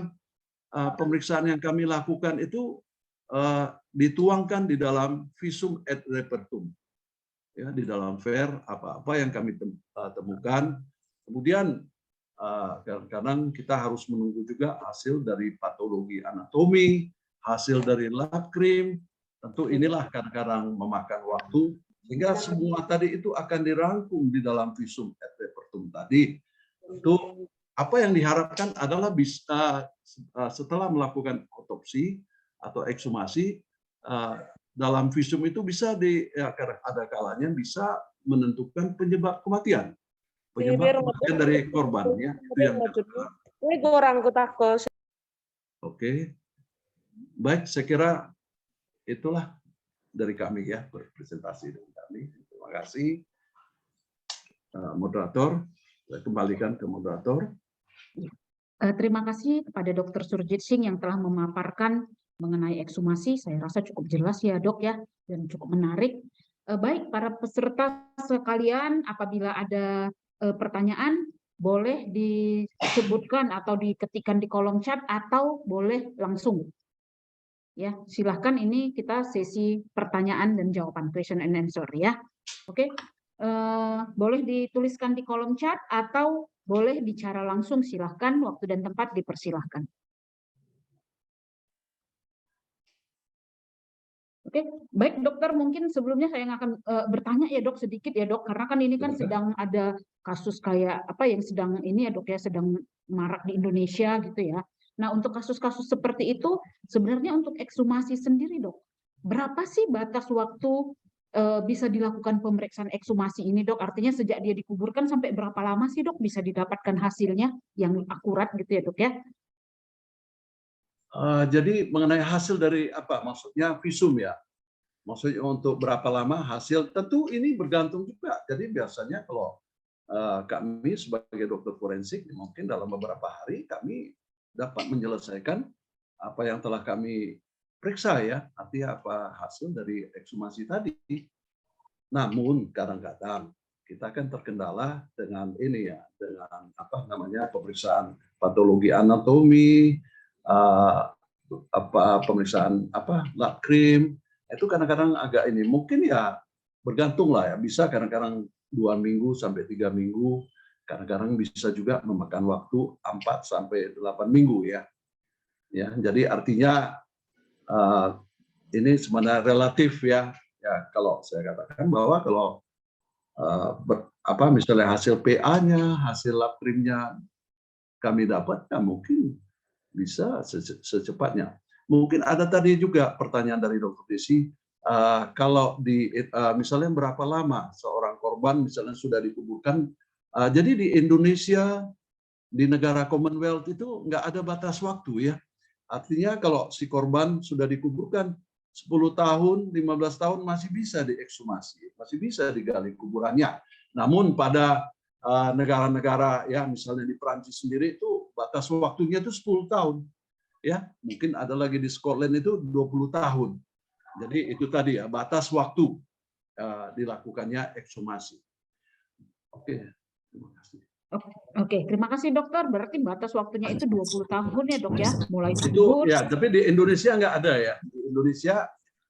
pemeriksaan yang kami lakukan itu dituangkan di dalam visum et repertum, ya di dalam ver apa yang kami temukan. Kemudian kadang-kadang kita harus menunggu juga hasil dari patologi anatomi, hasil dari lab krim. Tentu inilah kadang-kadang memakan waktu, sehingga semua tadi itu akan dirangkum di dalam visum et repertum tadi. Tentu apa yang diharapkan adalah bisa setelah melakukan otopsi atau ekshumasi, dalam visum itu bisa ada kalanya bisa menentukan penyebab kematian. Penyebab kematian dari korban ya. Itu yang Oke. Baik, saya kira itulah dari kami ya, berpresentasi dari kami. Terima kasih. Moderator, saya kembalikan ke moderator. Terima kasih kepada Dr. Surjit Singh yang telah memaparkan mengenai ekshumasi. Saya rasa cukup jelas ya dok ya, dan cukup menarik. Baik, para peserta sekalian, apabila ada pertanyaan, boleh disebutkan atau diketikkan di kolom chat atau boleh langsung. Ya, silahkan, ini kita sesi pertanyaan dan jawaban, question and answer ya. Oke, boleh dituliskan di kolom chat atau boleh bicara langsung, silahkan, waktu dan tempat dipersilahkan. Oke, baik dokter, mungkin sebelumnya saya akan bertanya ya dok sedikit ya dok, karena kan ini kan sedang ada kasus kayak apa yang sedang ini ya dok ya, sedang marak di Indonesia gitu ya. Nah untuk kasus-kasus seperti itu sebenarnya untuk ekshumasi sendiri dok, berapa sih batas waktu bisa dilakukan pemeriksaan ekshumasi ini dok? Artinya sejak dia dikuburkan sampai berapa lama sih dok bisa didapatkan hasilnya yang akurat gitu ya dok ya? Jadi mengenai hasil dari apa maksudnya visum ya? Maksudnya untuk berapa lama hasil? Tentu ini bergantung juga. Jadi biasanya kalau kami sebagai dokter forensik mungkin dalam beberapa hari kami dapat menyelesaikan apa yang telah kami periksa ya, artinya apa hasil dari ekshumasi tadi. Namun kadang-kadang kita kan terkendala dengan ini ya, dengan apa namanya pemeriksaan patologi anatomi, pemeriksaan lab krim, itu kadang-kadang agak ini mungkin ya bergantung lah ya, bisa kadang-kadang 2 minggu sampai 3 minggu, kadang-kadang bisa juga memakan waktu 4 sampai 8 minggu ya. Ya, jadi artinya ini sebenarnya relatif ya. Ya, kalau saya katakan bahwa kalau misalnya hasil PA-nya, hasil lab krimnya kami dapatkan, mungkin bisa secepatnya. Mungkin ada tadi juga pertanyaan dari Dr. Desi, kalau misalnya berapa lama seorang korban misalnya sudah dikuburkan. Jadi di Indonesia, di negara Commonwealth itu nggak ada batas waktu ya. Artinya kalau si korban sudah dikuburkan 10 tahun, 15 tahun masih bisa diekshumasi, masih bisa digali kuburannya. Namun pada negara-negara ya misalnya di Perancis sendiri itu batas waktunya itu 10 tahun. Ya, mungkin ada lagi di Scotland itu 20 tahun. Jadi itu tadi ya batas waktu dilakukannya ekshumasi. Oke, terima kasih. Oke, terima kasih dokter. Berarti batas waktunya itu 20 tahun ya dok ya, mulai Itu kubur. ya, tapi di Indonesia nggak ada ya. Di Indonesia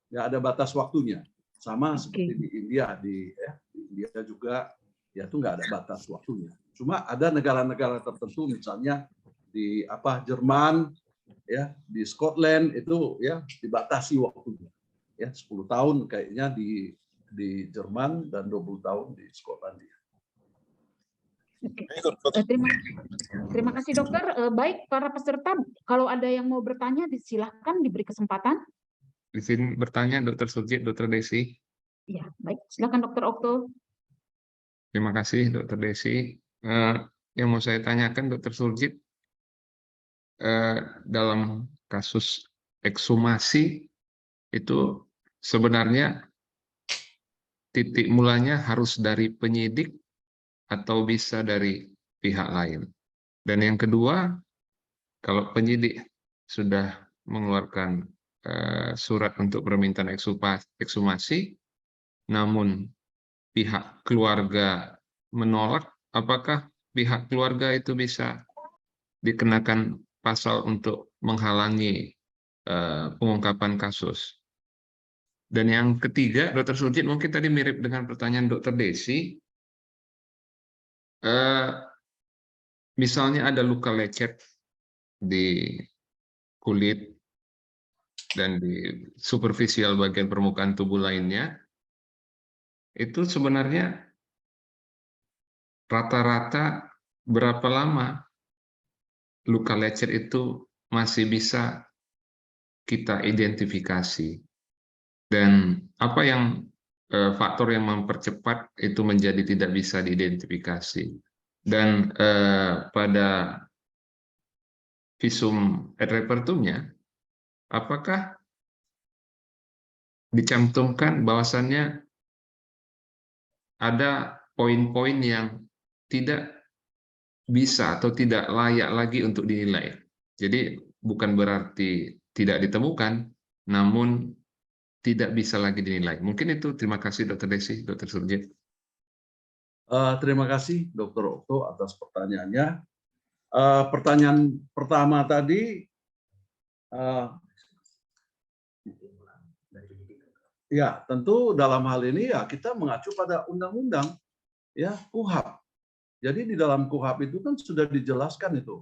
nggak ada batas waktunya. Sama seperti di India, di India juga ya itu nggak ada batas waktunya. Cuma ada negara-negara tertentu, misalnya di Jerman, ya di Scotland itu ya dibatasi waktunya. Ya 10 tahun kayaknya di Jerman dan 20 tahun di Skotlandia. Oke. Terima kasih dokter. Baik para peserta, kalau ada yang mau bertanya, silahkan diberi kesempatan. Izin bertanya, Dr. Surjit, Dr. Desi. Ya, baik. Silakan Dr. Okto. Terima kasih, Dr. Desi. Yang mau saya tanyakan, Dr. Surjit, dalam kasus ekshumasi itu sebenarnya titik mulanya harus dari penyidik atau bisa dari pihak lain. Dan yang kedua, kalau penyidik sudah mengeluarkan surat untuk permintaan ekshumasi, namun pihak keluarga menolak, apakah pihak keluarga itu bisa dikenakan pasal untuk menghalangi pengungkapan kasus? Dan yang ketiga, Dr. Surjit, mungkin tadi mirip dengan pertanyaan Dr. Desi, misalnya ada luka lecet di kulit dan di superficial bagian permukaan tubuh lainnya, itu sebenarnya rata-rata berapa lama luka lecet itu masih bisa kita identifikasi, dan apa yang faktor yang mempercepat itu menjadi tidak bisa diidentifikasi. Dan pada visum et repertumnya, apakah dicantumkan bahwasannya ada poin-poin yang tidak bisa atau tidak layak lagi untuk dinilai. Jadi bukan berarti tidak ditemukan, namun tidak bisa lagi dinilai. Mungkin itu. Terima kasih Dr. Desi, Dr. Surjit. Terima kasih Dr. Okto atas pertanyaannya. Pertanyaan pertama tadi, ya tentu dalam hal ini ya kita mengacu pada undang-undang ya KUHP. Jadi di dalam KUHP itu kan sudah dijelaskan itu.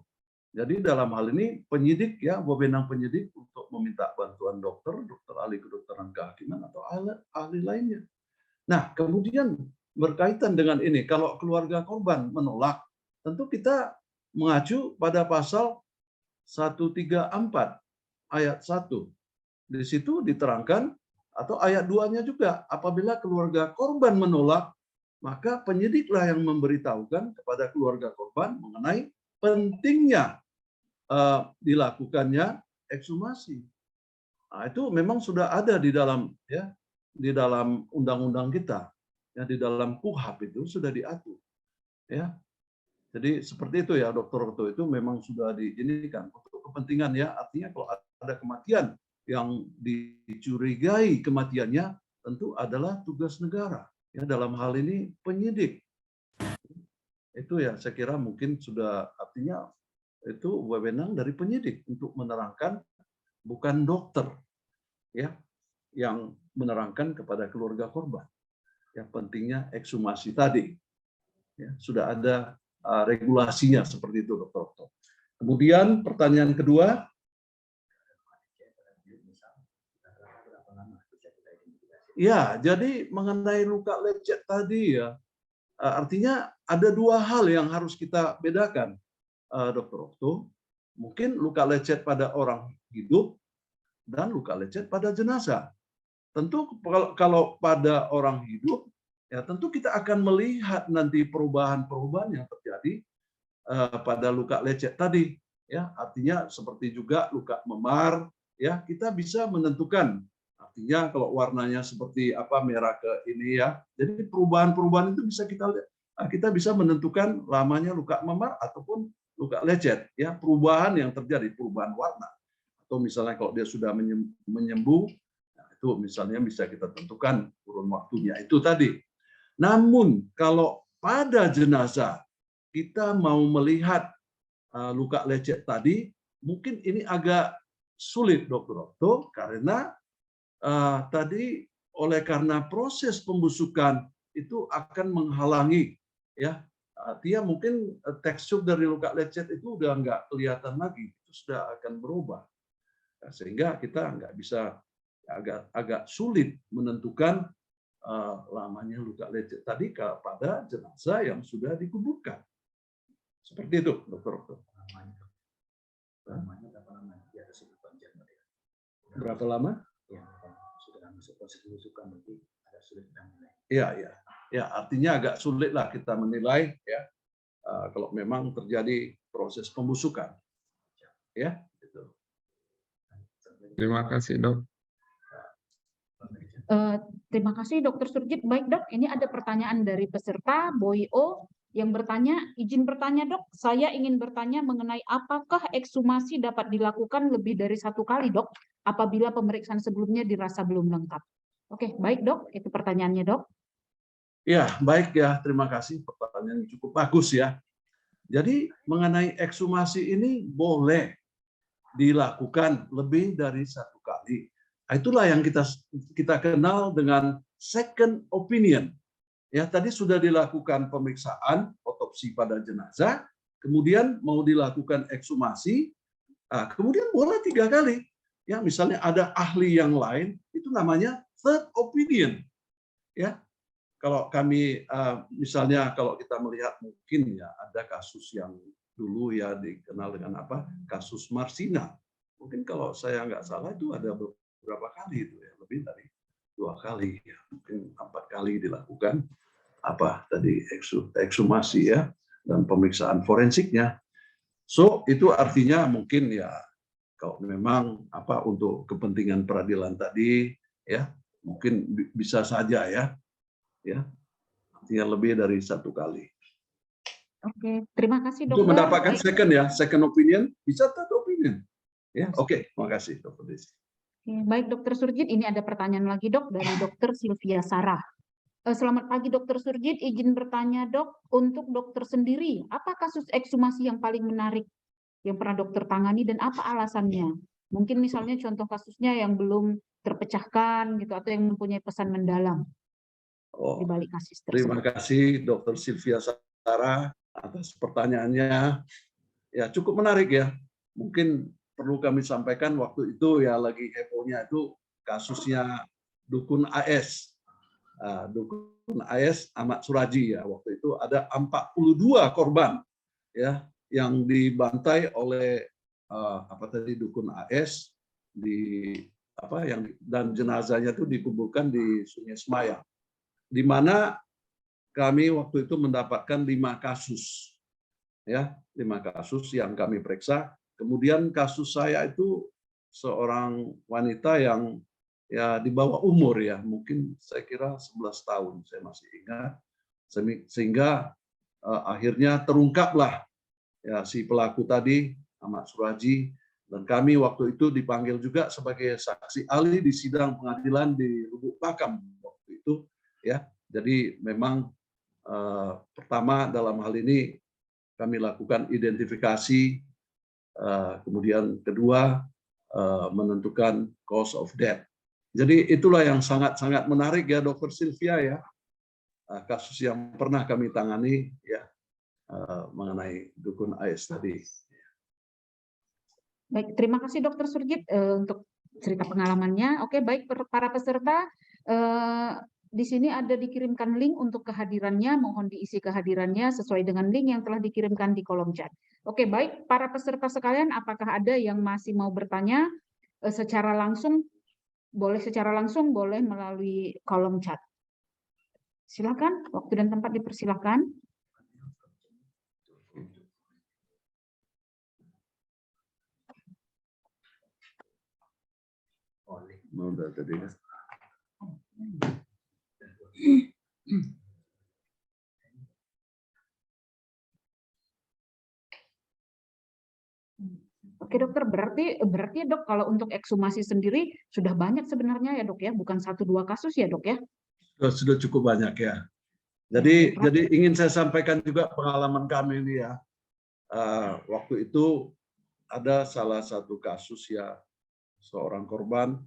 Jadi dalam hal ini penyidik ya, wewenang penyidik untuk meminta bantuan dokter ahli kedokteran kehakiman atau ahli lainnya. Nah, kemudian berkaitan dengan ini, kalau keluarga korban menolak, tentu kita mengacu pada pasal 134 ayat 1. Di situ diterangkan, atau ayat 2-nya juga, apabila keluarga korban menolak, maka penyidiklah yang memberitahukan kepada keluarga korban mengenai pentingnya dilakukannya ekshumasi. Nah, itu memang sudah ada di dalam ya, di dalam undang-undang kita. Ya, di dalam KUHP itu sudah diatur. Ya. Jadi seperti itu ya, Dr. Okto, itu memang sudah diinikan untuk kepentingan ya. Artinya kalau ada kematian yang dicurigai kematiannya, tentu adalah tugas negara. Ya, dalam hal ini penyidik. Itu ya, saya kira mungkin sudah, artinya itu wewenang dari penyidik untuk menerangkan, bukan dokter ya yang menerangkan kepada keluarga korban. Yang pentingnya ekshumasi tadi. Ya, sudah ada regulasinya seperti itu, Dr. Okto. Kemudian pertanyaan kedua, ya, jadi mengenai luka lecet tadi ya, Artinya ada dua hal yang harus kita bedakan, Dr. Okto. Mungkin luka lecet pada orang hidup dan luka lecet pada jenazah. Tentu kalau pada orang hidup, ya tentu kita akan melihat nanti perubahan-perubahan yang terjadi pada luka lecet tadi. Ya, artinya seperti juga luka memar, ya kita bisa menentukan. Artinya kalau warnanya seperti apa merah ke ini ya. Jadi perubahan-perubahan itu bisa kita lihat. Kita bisa menentukan lamanya luka memar ataupun luka lecet. Ya, perubahan yang terjadi, perubahan warna. Atau misalnya kalau dia sudah menyembuh, nah itu misalnya bisa kita tentukan kurun waktunya itu tadi. Namun kalau pada jenazah kita mau melihat luka lecet tadi, mungkin ini agak sulit, Dr. Okto, karena tadi karena proses pembusukan itu akan menghalangi, ya, artinya mungkin tekstur dari luka lecet itu udah nggak kelihatan lagi, itu sudah akan berubah, sehingga kita nggak bisa, agak sulit menentukan lamanya luka lecet tadi pada jenazah yang sudah dikuburkan. Seperti itu, Dokter. Berapa lama? Ya, sudah masuk proses pembusukan, berarti agak sulit kita menilai. Ya, artinya agak sulit lah kita menilai, ya, kalau memang terjadi proses pembusukan, ya. Gitu. Terima kasih, Dok. Terima kasih, Dokter Surjit. Baik, Dok, ini ada pertanyaan dari peserta Boyo yang bertanya, izin bertanya, Dok. Saya ingin bertanya mengenai apakah ekshumasi dapat dilakukan lebih dari satu kali, Dok, apabila pemeriksaan sebelumnya dirasa belum lengkap. Oke, baik, Dok. Itu pertanyaannya, Dok. Ya, baik ya. Terima kasih. Pertanyaan yang cukup bagus ya. Jadi mengenai ekshumasi ini boleh dilakukan lebih dari satu kali. Itulah yang kita kenal dengan second opinion. Ya, tadi sudah dilakukan pemeriksaan otopsi pada jenazah, kemudian mau dilakukan ekshumasi, kemudian boleh 3 kali. Ya, misalnya ada ahli yang lain, itu namanya third opinion. Ya, kalau kami misalnya kalau kita melihat mungkin ya ada kasus yang dulu ya dikenal dengan apa, kasus Marsina. Mungkin kalau saya nggak salah itu ada beberapa kali itu ya, lebih dari 2 kali ya, mungkin 4 kali dilakukan ekshumasi ya dan pemeriksaan forensiknya. So itu artinya mungkin ya kalau memang untuk kepentingan peradilan tadi ya mungkin bisa saja ya artinya lebih dari 1 kali. Oke, terima kasih, Dokter. Untuk mendapatkan second opinion bisa third opinion. Ya, oke, terima kasih, Dr. Desi. Baik, Dokter Surjit, ini ada pertanyaan lagi, Dok, dari Dokter Sylvia Sarah. Selamat pagi, Dokter Surjit. Izin bertanya, Dok, untuk dokter sendiri, apa kasus ekshumasi yang paling menarik yang pernah dokter tangani dan apa alasannya? Mungkin misalnya contoh kasusnya yang belum terpecahkan gitu atau yang mempunyai pesan mendalam di balik kasus tersebut. Terima kasih, Dokter Sylvia Sarah, atas pertanyaannya. Ya, cukup menarik ya. Mungkin perlu kami sampaikan waktu itu ya lagi hebohnya itu kasusnya Dukun AS. Dukun AS Ahmad Suraji ya, waktu itu ada 42 korban ya yang dibantai oleh Dukun AS dan jenazahnya itu dikuburkan di Sungai Semayang, di mana kami waktu itu mendapatkan 5 kasus ya, 5 kasus yang kami periksa. Kemudian kasus saya itu seorang wanita yang ya di bawah umur ya, mungkin saya kira 11 tahun, saya masih ingat, sehingga akhirnya terungkaplah ya si pelaku tadi Ahmad Suraji, dan kami waktu itu dipanggil juga sebagai saksi ahli di sidang pengadilan di Lubuk Pakam waktu itu ya. Jadi memang pertama dalam hal ini kami lakukan identifikasi, kemudian kedua menentukan cause of death. Jadi itulah yang sangat-sangat menarik ya, Dokter Sylvia ya, kasus yang pernah kami tangani ya mengenai Dukun AS tadi. Baik, terima kasih Dokter Surjit untuk cerita pengalamannya. Oke, baik para peserta, Di sini ada dikirimkan link untuk kehadirannya, mohon diisi kehadirannya sesuai dengan link yang telah dikirimkan di kolom chat. Oke, baik para peserta sekalian, apakah ada yang masih mau bertanya secara langsung? Boleh secara langsung, boleh melalui kolom chat. Silakan, waktu dan tempat dipersilakan. Udah tadi kan. Oke dokter, berarti ya dok kalau untuk ekshumasi sendiri sudah banyak sebenarnya ya dok ya, bukan 1-2 kasus ya dok ya? Sudah cukup banyak ya. Jadi ingin saya sampaikan juga pengalaman kami ini ya. Waktu itu ada salah satu kasus ya, seorang korban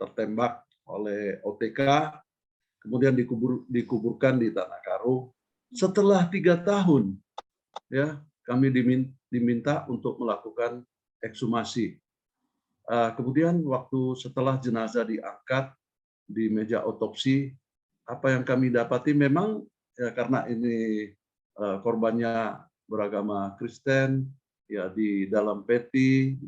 tertembak oleh OTK, kemudian dikuburkan di Tanah Karo. Setelah 3 tahun, ya kami diminta untuk melakukan ekshumasi. Kemudian waktu setelah jenazah diangkat di meja otopsi, apa yang kami dapati memang ya, karena ini korbannya beragama Kristen, ya di dalam peti,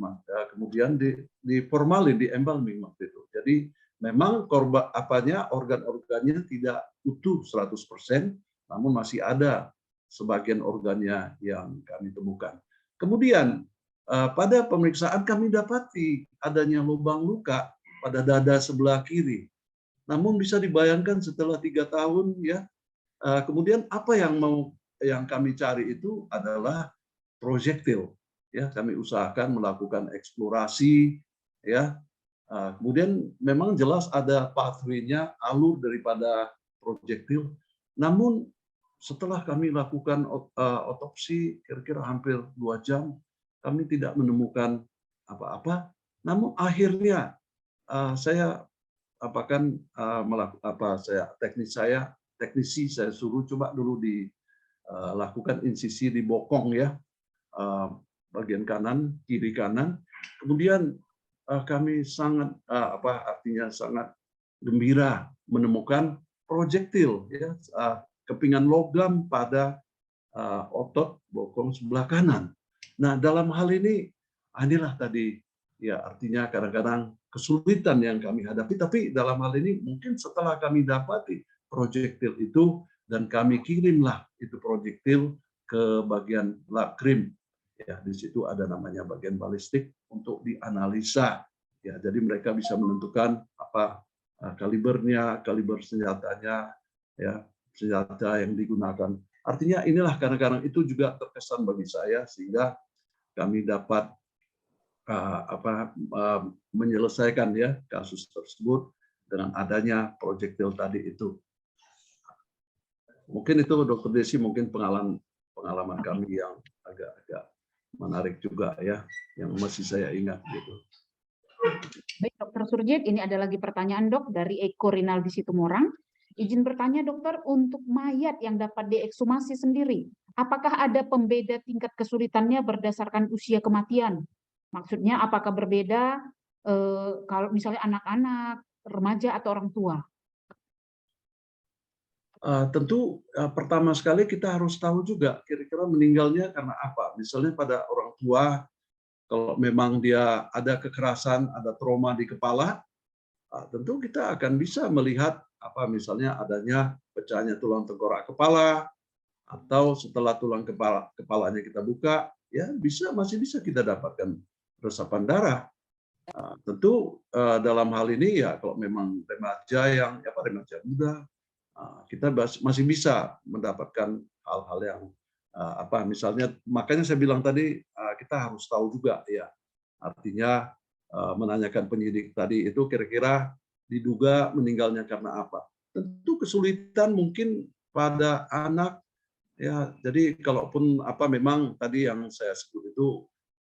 kemudian diformalin, di embalming waktu itu. Jadi memang organ-organnya tidak utuh 100%, namun masih ada sebagian organnya yang kami temukan. Kemudian pada pemeriksaan kami dapati adanya lubang luka pada dada sebelah kiri. Namun bisa dibayangkan setelah 3 tahun ya, kemudian apa yang kami cari itu adalah proyektil. Ya, kami usahakan melakukan eksplorasi ya. Kemudian memang jelas ada pathway-nya, alur daripada proyektil. Namun setelah kami lakukan otopsi kira-kira hampir 2 jam, kami tidak menemukan apa-apa. Namun akhirnya saya teknisi saya suruh coba dulu dilakukan insisi di bokong ya, bagian kanan, kiri kanan. Kemudian kami sangat sangat gembira menemukan proyektil ya, kepingan logam pada otot bokong sebelah kanan. Nah, dalam hal ini inilah tadi ya, artinya kadang-kadang kesulitan yang kami hadapi, tapi dalam hal ini mungkin setelah kami dapati proyektil itu dan kami kirimlah itu proyektil ke bagian lab krim. Ya, di situ ada namanya bagian balistik untuk dianalisa. Ya, jadi mereka bisa menentukan apa kalibernya, kaliber senjatanya, ya, senjata yang digunakan. Artinya inilah kadang-kadang itu juga terkesan bagi saya sehingga kami dapat menyelesaikan ya kasus tersebut dengan adanya proyektil tadi itu. Mungkin itu Dr. Desi, mungkin pengalaman kami yang agak menarik juga ya, yang masih saya ingat gitu. Baik Dr. Surjit, ini ada lagi pertanyaan dok dari Eko Rinaldi Situmorang. Izin bertanya dokter, untuk mayat yang dapat diekshumasi sendiri, apakah ada pembeda tingkat kesulitannya berdasarkan usia kematian? Maksudnya apakah berbeda kalau misalnya anak-anak, remaja atau orang tua? Tentu pertama sekali kita harus tahu juga kira-kira meninggalnya karena apa. Misalnya pada orang tua, kalau memang dia ada kekerasan, ada trauma di kepala, tentu kita akan bisa melihat apa misalnya adanya pecahnya tulang tengkorak kepala, atau setelah tulang kepalanya kita buka, ya masih bisa kita dapatkan resapan darah. Tentu dalam hal ini ya kalau memang remaja remaja muda, kita masih bisa mendapatkan hal-hal yang misalnya, makanya saya bilang tadi kita harus tahu juga ya, artinya menanyakan penyidik tadi itu kira-kira diduga meninggalnya karena apa. Tentu kesulitan mungkin pada anak ya, jadi kalaupun memang tadi yang saya sebut itu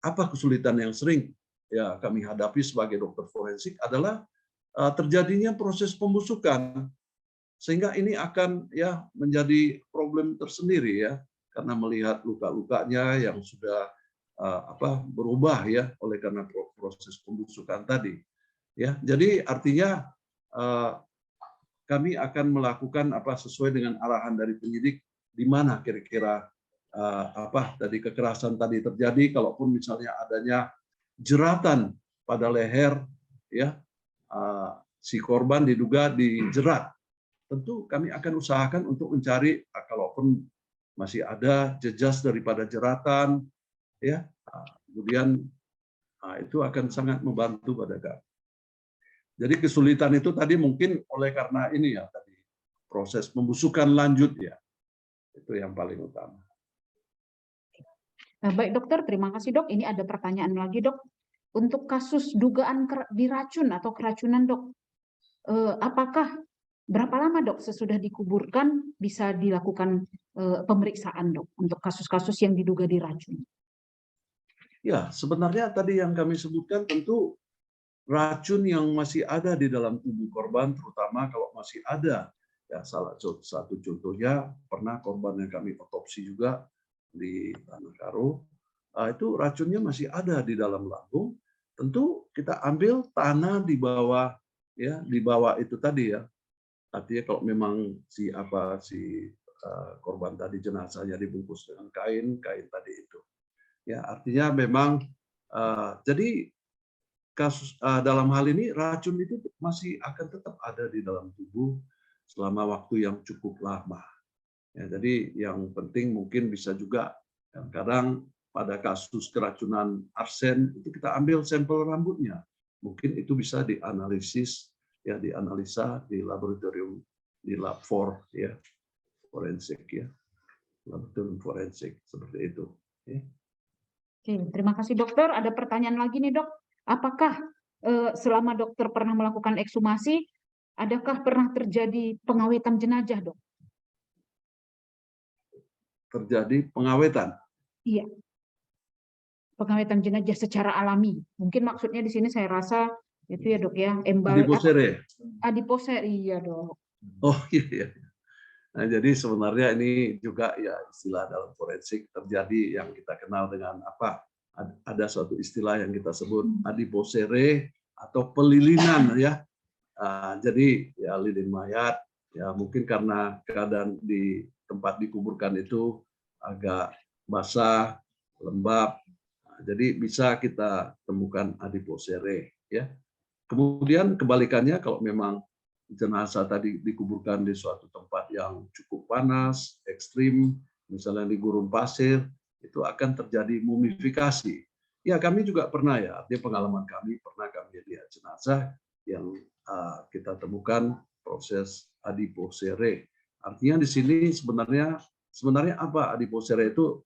apa kesulitan yang sering ya kami hadapi sebagai dokter forensik adalah terjadinya proses pembusukan, sehingga ini akan ya menjadi problem tersendiri ya, karena melihat luka-lukanya yang sudah berubah ya oleh karena proses pembusukan tadi ya. Jadi artinya kami akan melakukan sesuai dengan arahan dari penyidik di mana kira-kira tadi kekerasan tadi terjadi. Kalaupun misalnya adanya jeratan pada leher, ya si korban diduga dijerat, tentu kami akan usahakan untuk mencari kalaupun masih ada jejas daripada jeratan, ya kemudian itu akan sangat membantu pada kami. Jadi kesulitan itu tadi mungkin oleh karena ini ya tadi proses pembusukan lanjut ya, itu yang paling utama. Baik dokter, terima kasih dok. Ini ada pertanyaan lagi dok. Untuk kasus dugaan diracun atau keracunan dok, apakah berapa lama dok sesudah dikuburkan bisa dilakukan pemeriksaan dok untuk kasus-kasus yang diduga diracun? Ya sebenarnya tadi yang kami sebutkan tentu racun yang masih ada di dalam tubuh korban, terutama kalau masih ada. Ya, salah satu contohnya pernah korban yang kami otopsi juga di Tanah Karo, itu racunnya masih ada di dalam lambung. Tentu kita ambil tanah di bawah, ya di bawah itu tadi ya. Artinya kalau memang si korban tadi jenazahnya dibungkus dengan kain tadi itu. Ya artinya memang jadi kasus dalam hal ini racun itu masih akan tetap ada di dalam tubuh selama waktu yang cukup lama. Ya, jadi yang penting mungkin bisa juga kadang pada kasus keracunan arsen itu kita ambil sampel rambutnya, mungkin itu bisa dianalisis ya, dianalisa di laboratorium, di lab ya forensik ya, laboratorium forensik seperti itu. Ya. Oke, terima kasih dokter. Ada pertanyaan lagi nih dok. Apakah selama dokter pernah melakukan ekshumasi, adakah pernah terjadi pengawetan jenazah, dok? Terjadi pengawetan? Iya. Pengawetan jenazah secara alami. Mungkin maksudnya di sini saya rasa itu ya dok ya, adiposere. Adiposere, iya dok. Oh iya. Nah jadi sebenarnya ini juga ya istilah dalam forensik terjadi yang kita kenal dengan ada suatu istilah yang kita sebut adiposere atau pelilinan ya. Jadi ya lilin mayat ya mungkin karena keadaan di tempat dikuburkan itu agak basah, lembab. Jadi bisa kita temukan adiposere ya. Kemudian kebalikannya kalau memang jenazah tadi dikuburkan di suatu tempat yang cukup panas, ekstrim, misalnya di gurun pasir, itu akan terjadi mumifikasi. Ya kami juga pernah ya, artinya pengalaman kami pernah kami lihat jenazah yang kita temukan proses adiposere. Artinya di sini sebenarnya apa adiposere itu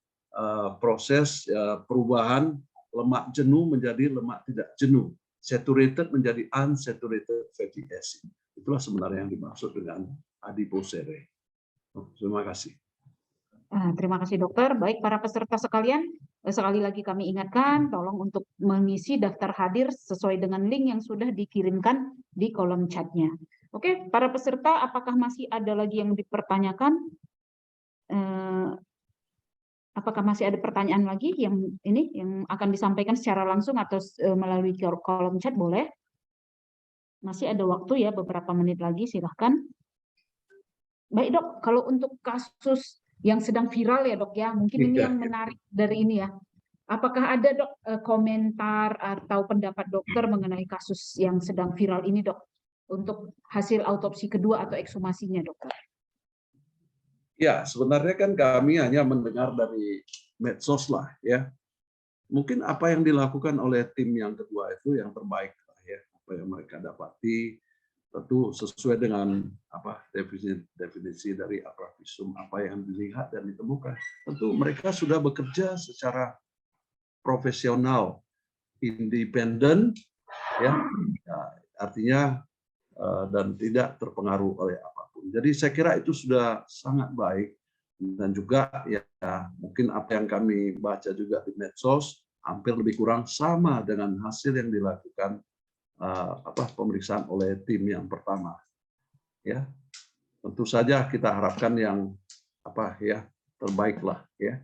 proses perubahan lemak jenuh menjadi lemak tidak jenuh, saturated menjadi unsaturated fatty acid. Itulah sebenarnya yang dimaksud dengan adiposere. Terima kasih. Terima kasih dokter. Baik para peserta sekalian, sekali lagi kami ingatkan, tolong untuk mengisi daftar hadir sesuai dengan link yang sudah dikirimkan di kolom chatnya. Oke, para peserta, apakah masih ada lagi yang dipertanyakan? Apakah masih ada pertanyaan lagi yang akan disampaikan secara langsung atau melalui kolom chat? Boleh. Masih ada waktu ya, beberapa menit lagi, silahkan. Baik dok, kalau untuk kasus yang sedang viral ya dok ya, mungkin ini yang menarik dari ini ya. Apakah ada dok komentar atau pendapat dokter mengenai kasus yang sedang viral ini dok, untuk hasil autopsi kedua atau ekshumasinya dokter? Ya, sebenarnya kan kami hanya mendengar dari medsos lah ya. Mungkin apa yang dilakukan oleh tim yang kedua itu yang terbaik lah ya, apa yang mereka dapati tentu sesuai dengan definisi dari apravisum, apa yang dilihat dan ditemukan. Tentu mereka sudah bekerja secara profesional, independen, ya, artinya dan tidak terpengaruh oleh apapun. Jadi saya kira itu sudah sangat baik dan juga ya mungkin apa yang kami baca juga di medsos hampir lebih kurang sama dengan hasil yang dilakukan pemeriksaan oleh tim yang pertama. Ya, tentu saja kita harapkan yang terbaik lah ya.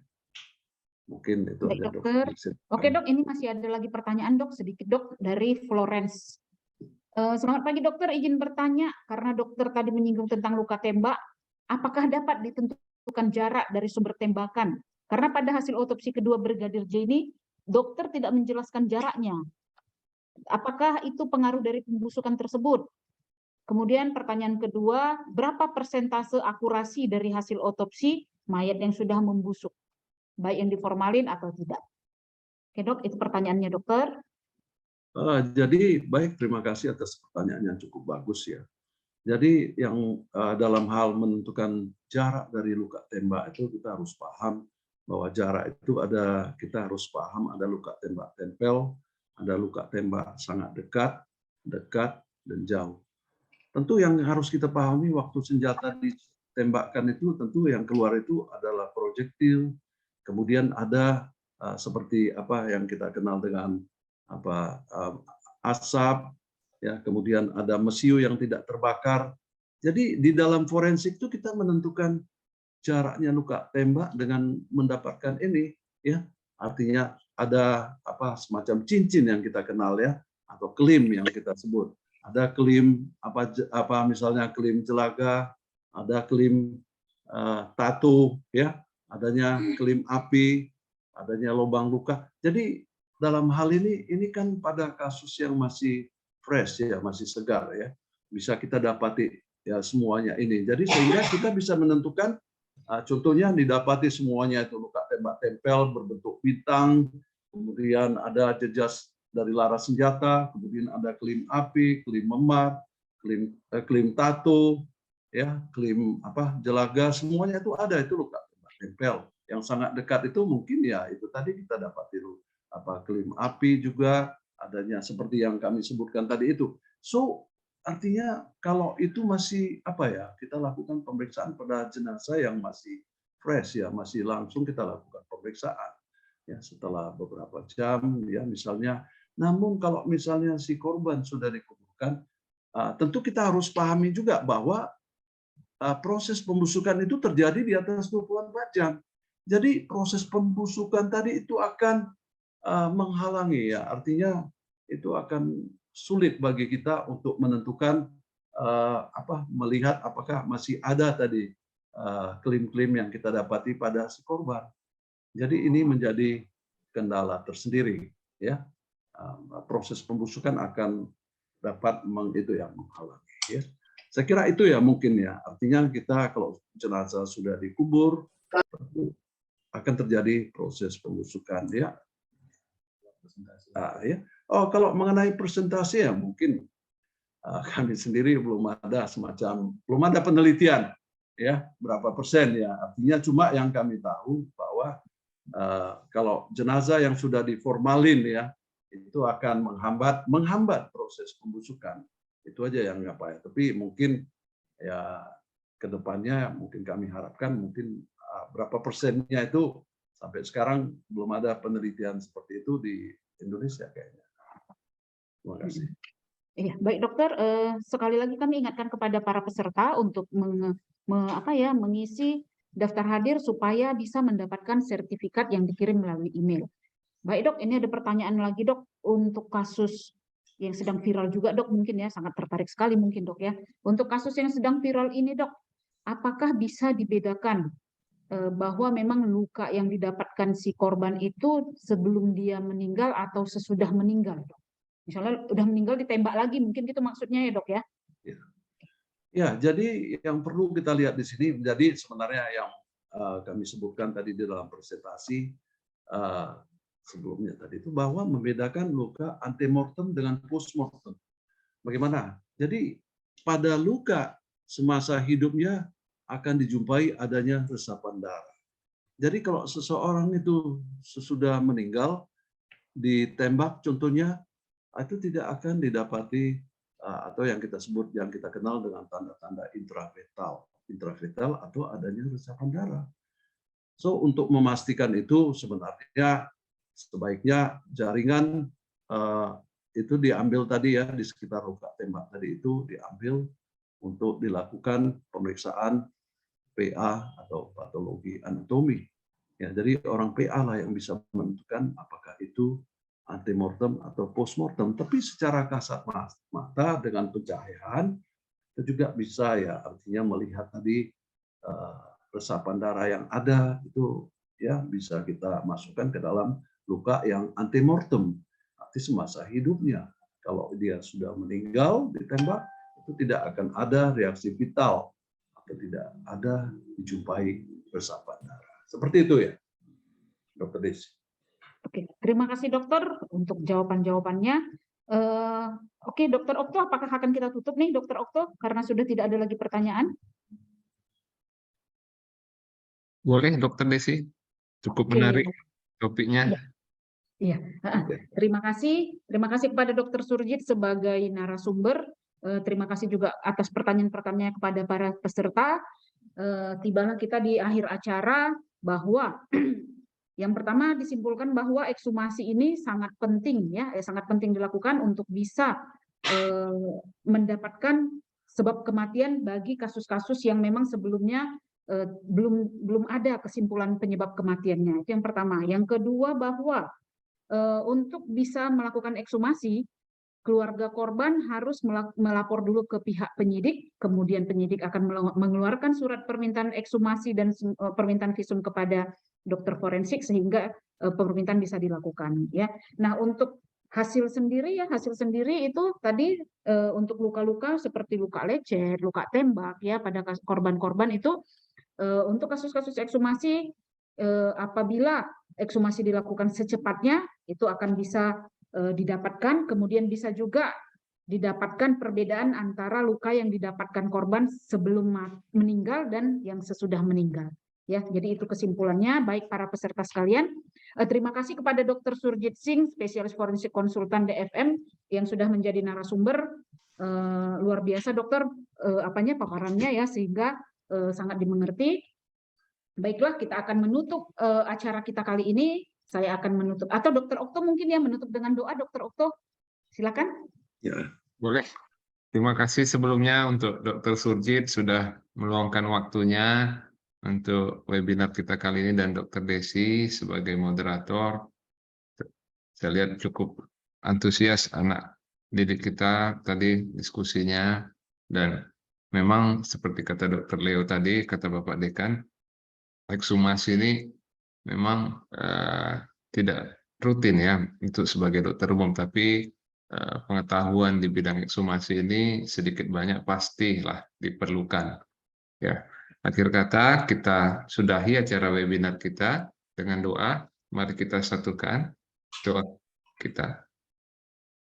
Mungkin itu baik, aja dokter. dok. Oke dok, ini masih ada lagi pertanyaan dok, sedikit dok dari Florence. Selamat pagi dokter, izin bertanya karena dokter tadi menyinggung tentang luka tembak, apakah dapat ditentukan jarak dari sumber tembakan? Karena pada hasil otopsi kedua Brigadir J ini, dokter tidak menjelaskan jaraknya. Apakah itu pengaruh dari pembusukan tersebut? Kemudian pertanyaan kedua, berapa persentase akurasi dari hasil otopsi mayat yang sudah membusuk, baik yang diformalin atau tidak? Oke dok, itu pertanyaannya dokter. Jadi baik, terima kasih atas pertanyaan yang cukup bagus ya. Jadi yang dalam hal menentukan jarak dari luka tembak itu kita harus paham bahwa jarak itu kita harus paham ada luka tembak tempel, ada luka tembak sangat dekat, dekat, dan jauh. Tentu yang harus kita pahami waktu senjata ditembakkan itu tentu yang keluar itu adalah projektil, kemudian ada seperti apa yang kita kenal dengan asap, ya, kemudian ada mesiu yang tidak terbakar. Jadi di dalam forensik itu kita menentukan jaraknya luka tembak dengan mendapatkan ini, ya, artinya ada semacam cincin yang kita kenal ya, atau klim yang kita sebut. Ada klim misalnya klim jelaga, ada klim tato, ya, adanya klim api, adanya lubang luka. Jadi dalam hal ini kan pada kasus yang masih fresh ya, masih segar ya, bisa kita dapati ya semuanya ini. Jadi sehingga kita bisa menentukan, contohnya didapati semuanya itu luka tembak tempel berbentuk bintang, kemudian ada jejas dari laras senjata, kemudian ada klim api, klim memar, klim tato, ya, klim jelaga, semuanya itu ada itu luka tembak tempel. Yang sangat dekat itu mungkin ya itu tadi kita dapati klim api juga adanya seperti yang kami sebutkan tadi itu. So artinya kalau itu masih kita lakukan pemeriksaan pada jenazah yang masih fresh ya, masih langsung kita lakukan pemeriksaan ya setelah beberapa jam ya misalnya. Namun kalau misalnya si korban sudah dikuburkan, tentu kita harus pahami juga bahwa proses pembusukan itu terjadi di atas 24 jam. Jadi proses pembusukan tadi itu akan menghalangi ya, artinya itu akan sulit bagi kita untuk menentukan melihat apakah masih ada tadi klim-klim yang kita dapati pada si korban. Jadi ini menjadi kendala tersendiri ya. Proses pembusukan akan dapat menghalangi ya. Saya kira itu ya mungkin ya. Artinya kita kalau jenazah sudah dikubur akan terjadi proses pembusukan ya. Ya. Oh, kalau mengenai presentasi ya mungkin kami sendiri belum ada penelitian ya berapa persen ya. Artinya cuma yang kami tahu bahwa kalau jenazah yang sudah diformalin ya itu akan menghambat proses pembusukan. Itu aja yang Tapi mungkin ya kedepannya mungkin kami harapkan mungkin berapa persennya itu sampai sekarang belum ada penelitian seperti itu di Indonesia kayaknya. Terima kasih. Iya, baik dokter. Sekali lagi kami ingatkan kepada para peserta untuk mengisi daftar hadir supaya bisa mendapatkan sertifikat yang dikirim melalui email. Baik dok, ini ada pertanyaan lagi dok untuk kasus yang sedang viral juga dok, mungkin ya sangat tertarik sekali mungkin dok ya. Untuk kasus yang sedang viral ini dok, apakah bisa dibedakan bahwa memang luka yang didapatkan si korban itu sebelum dia meninggal atau sesudah meninggal, dok? Misalnya udah meninggal ditembak lagi, mungkin gitu maksudnya ya dok ya? Ya, jadi yang perlu kita lihat di sini, jadi sebenarnya yang kami sebutkan tadi di dalam presentasi sebelumnya tadi itu bahwa membedakan luka antemortem dengan postmortem. Bagaimana? Jadi pada luka semasa hidupnya akan dijumpai adanya resapan darah. Jadi kalau seseorang itu sesudah meninggal ditembak contohnya itu tidak akan didapati atau yang kita sebut yang kita kenal dengan tanda-tanda intrafetal atau adanya resapan darah. So untuk memastikan itu sebenarnya sebaiknya jaringan itu diambil tadi ya di sekitar luka tembak tadi itu diambil untuk dilakukan pemeriksaan PA atau patologi anatomi. Ya, jadi orang PA lah yang bisa menentukan apakah itu antemortem atau postmortem, tapi secara kasat mata dengan pencahayaan kita juga bisa ya artinya melihat tadi resapan darah yang ada itu ya bisa kita masukkan ke dalam luka yang antemortem, arti semasa hidupnya. Kalau dia sudah meninggal ditembak itu tidak akan ada reaksi vital atau tidak ada dijumpai resapan darah. Seperti itu ya, Dr. Desi. Oke, terima kasih dokter untuk jawaban-jawabannya. Oke, Dokter Okto, apakah akan kita tutup nih, Dokter Okto, karena sudah tidak ada lagi pertanyaan? Boleh, Dokter Desi. Cukup Oke. menarik topiknya. Iya, terima kasih kepada Dokter Surjit sebagai narasumber. Terima kasih juga atas pertanyaan-pertanyaannya kepada para peserta. Tibalah kita di akhir acara bahwa yang pertama disimpulkan bahwa ekshumasi ini sangat penting ya, sangat penting dilakukan untuk bisa mendapatkan sebab kematian bagi kasus-kasus yang memang sebelumnya belum ada kesimpulan penyebab kematiannya. Itu yang pertama. Yang kedua bahwa untuk bisa melakukan ekshumasi, keluarga korban harus melapor dulu ke pihak penyidik, kemudian penyidik akan mengeluarkan surat permintaan ekshumasi dan permintaan visum kepada dokter forensik sehingga permintaan bisa dilakukan ya. Nah, untuk hasil sendiri itu tadi untuk luka-luka seperti luka lecet, luka tembak ya pada korban-korban itu untuk kasus-kasus ekshumasi apabila ekshumasi dilakukan secepatnya itu akan bisa didapatkan, kemudian bisa juga didapatkan perbedaan antara luka yang didapatkan korban sebelum meninggal dan yang sesudah meninggal. Ya, jadi itu kesimpulannya. Baik para peserta sekalian, terima kasih kepada Dr. Surjit Singh, spesialis forensik konsultan DFM yang sudah menjadi narasumber. Luar biasa dokter paparannya ya sehingga sangat dimengerti. Baiklah, kita akan menutup acara kita kali ini. Saya akan menutup, atau Dokter Okto mungkin ya menutup dengan doa. Dokter Okto, silakan. Ya, Boleh. Terima kasih sebelumnya untuk Dr. Surjit sudah meluangkan waktunya untuk webinar kita kali ini dan Dr. Desi sebagai moderator. Saya lihat cukup antusias anak didik kita tadi diskusinya, dan memang seperti kata Dr. Leo tadi, kata Bapak Dekan, ekshumasi ini memang tidak rutin ya untuk sebagai dokter umum, tapi pengetahuan di bidang ekshumasi ini sedikit banyak pastilah diperlukan. Ya, akhir kata kita sudahi acara webinar kita dengan doa. Mari kita satukan doa kita.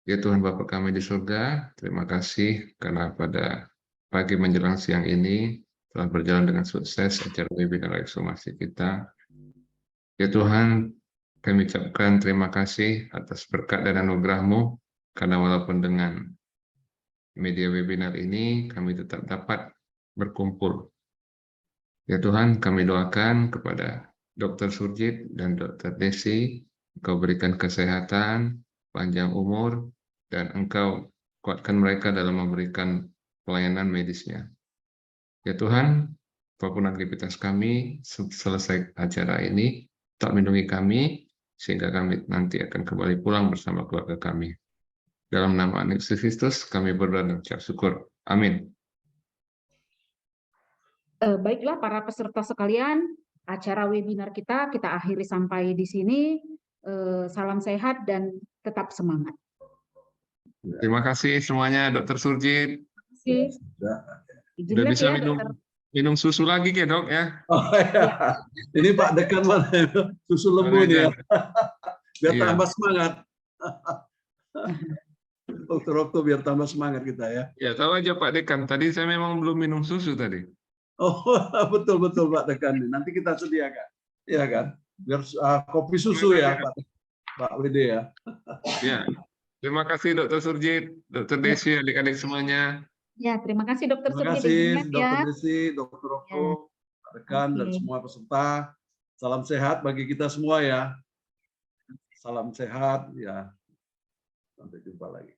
Ya Tuhan Bapa kami di surga, terima kasih karena pada pagi menjelang siang ini telah berjalan dengan sukses acara webinar ekshumasi kita. Ya Tuhan, kami ucapkan terima kasih atas berkat dan anugerah-Mu, karena walaupun dengan media webinar ini, kami tetap dapat berkumpul. Ya Tuhan, kami doakan kepada Dr. Surjit dan Dr. Desi, Engkau berikan kesehatan, panjang umur, dan Engkau kuatkan mereka dalam memberikan pelayanan medisnya. Ya Tuhan, apapun aktivitas kami selesai acara ini, tak melindungi kami, sehingga kami nanti akan kembali pulang bersama keluarga kami. Dalam nama Yesus Kristus, kami berdoa dan ucap syukur. Amin. Baiklah para peserta sekalian, acara webinar kita akhiri sampai di sini. Salam sehat dan tetap semangat. Terima kasih semuanya, Dr. Surjit. Terima kasih. Sudah bisa minum susu lagi ya dok ya? Oh ya, ini Pak Dekan mana susu lembu nih ya, biar tambah semangat. Dokter Okto biar tambah semangat kita ya. Ya tahu aja Pak Dekan, tadi saya memang belum minum susu tadi. Oh betul Pak Dekan, nanti kita sediakan, ya kan? Biar kopi susu ya Pak WD ya. Ya, terima kasih Dokter Surjit, Dokter Desi, adik-adik semuanya. Ya, terima kasih Dokter Surjit. Terima kasih Dokter Desi, Dokter Okto, Pak Dekan dan semua peserta. Salam sehat bagi kita semua ya. Salam sehat ya. Sampai jumpa lagi.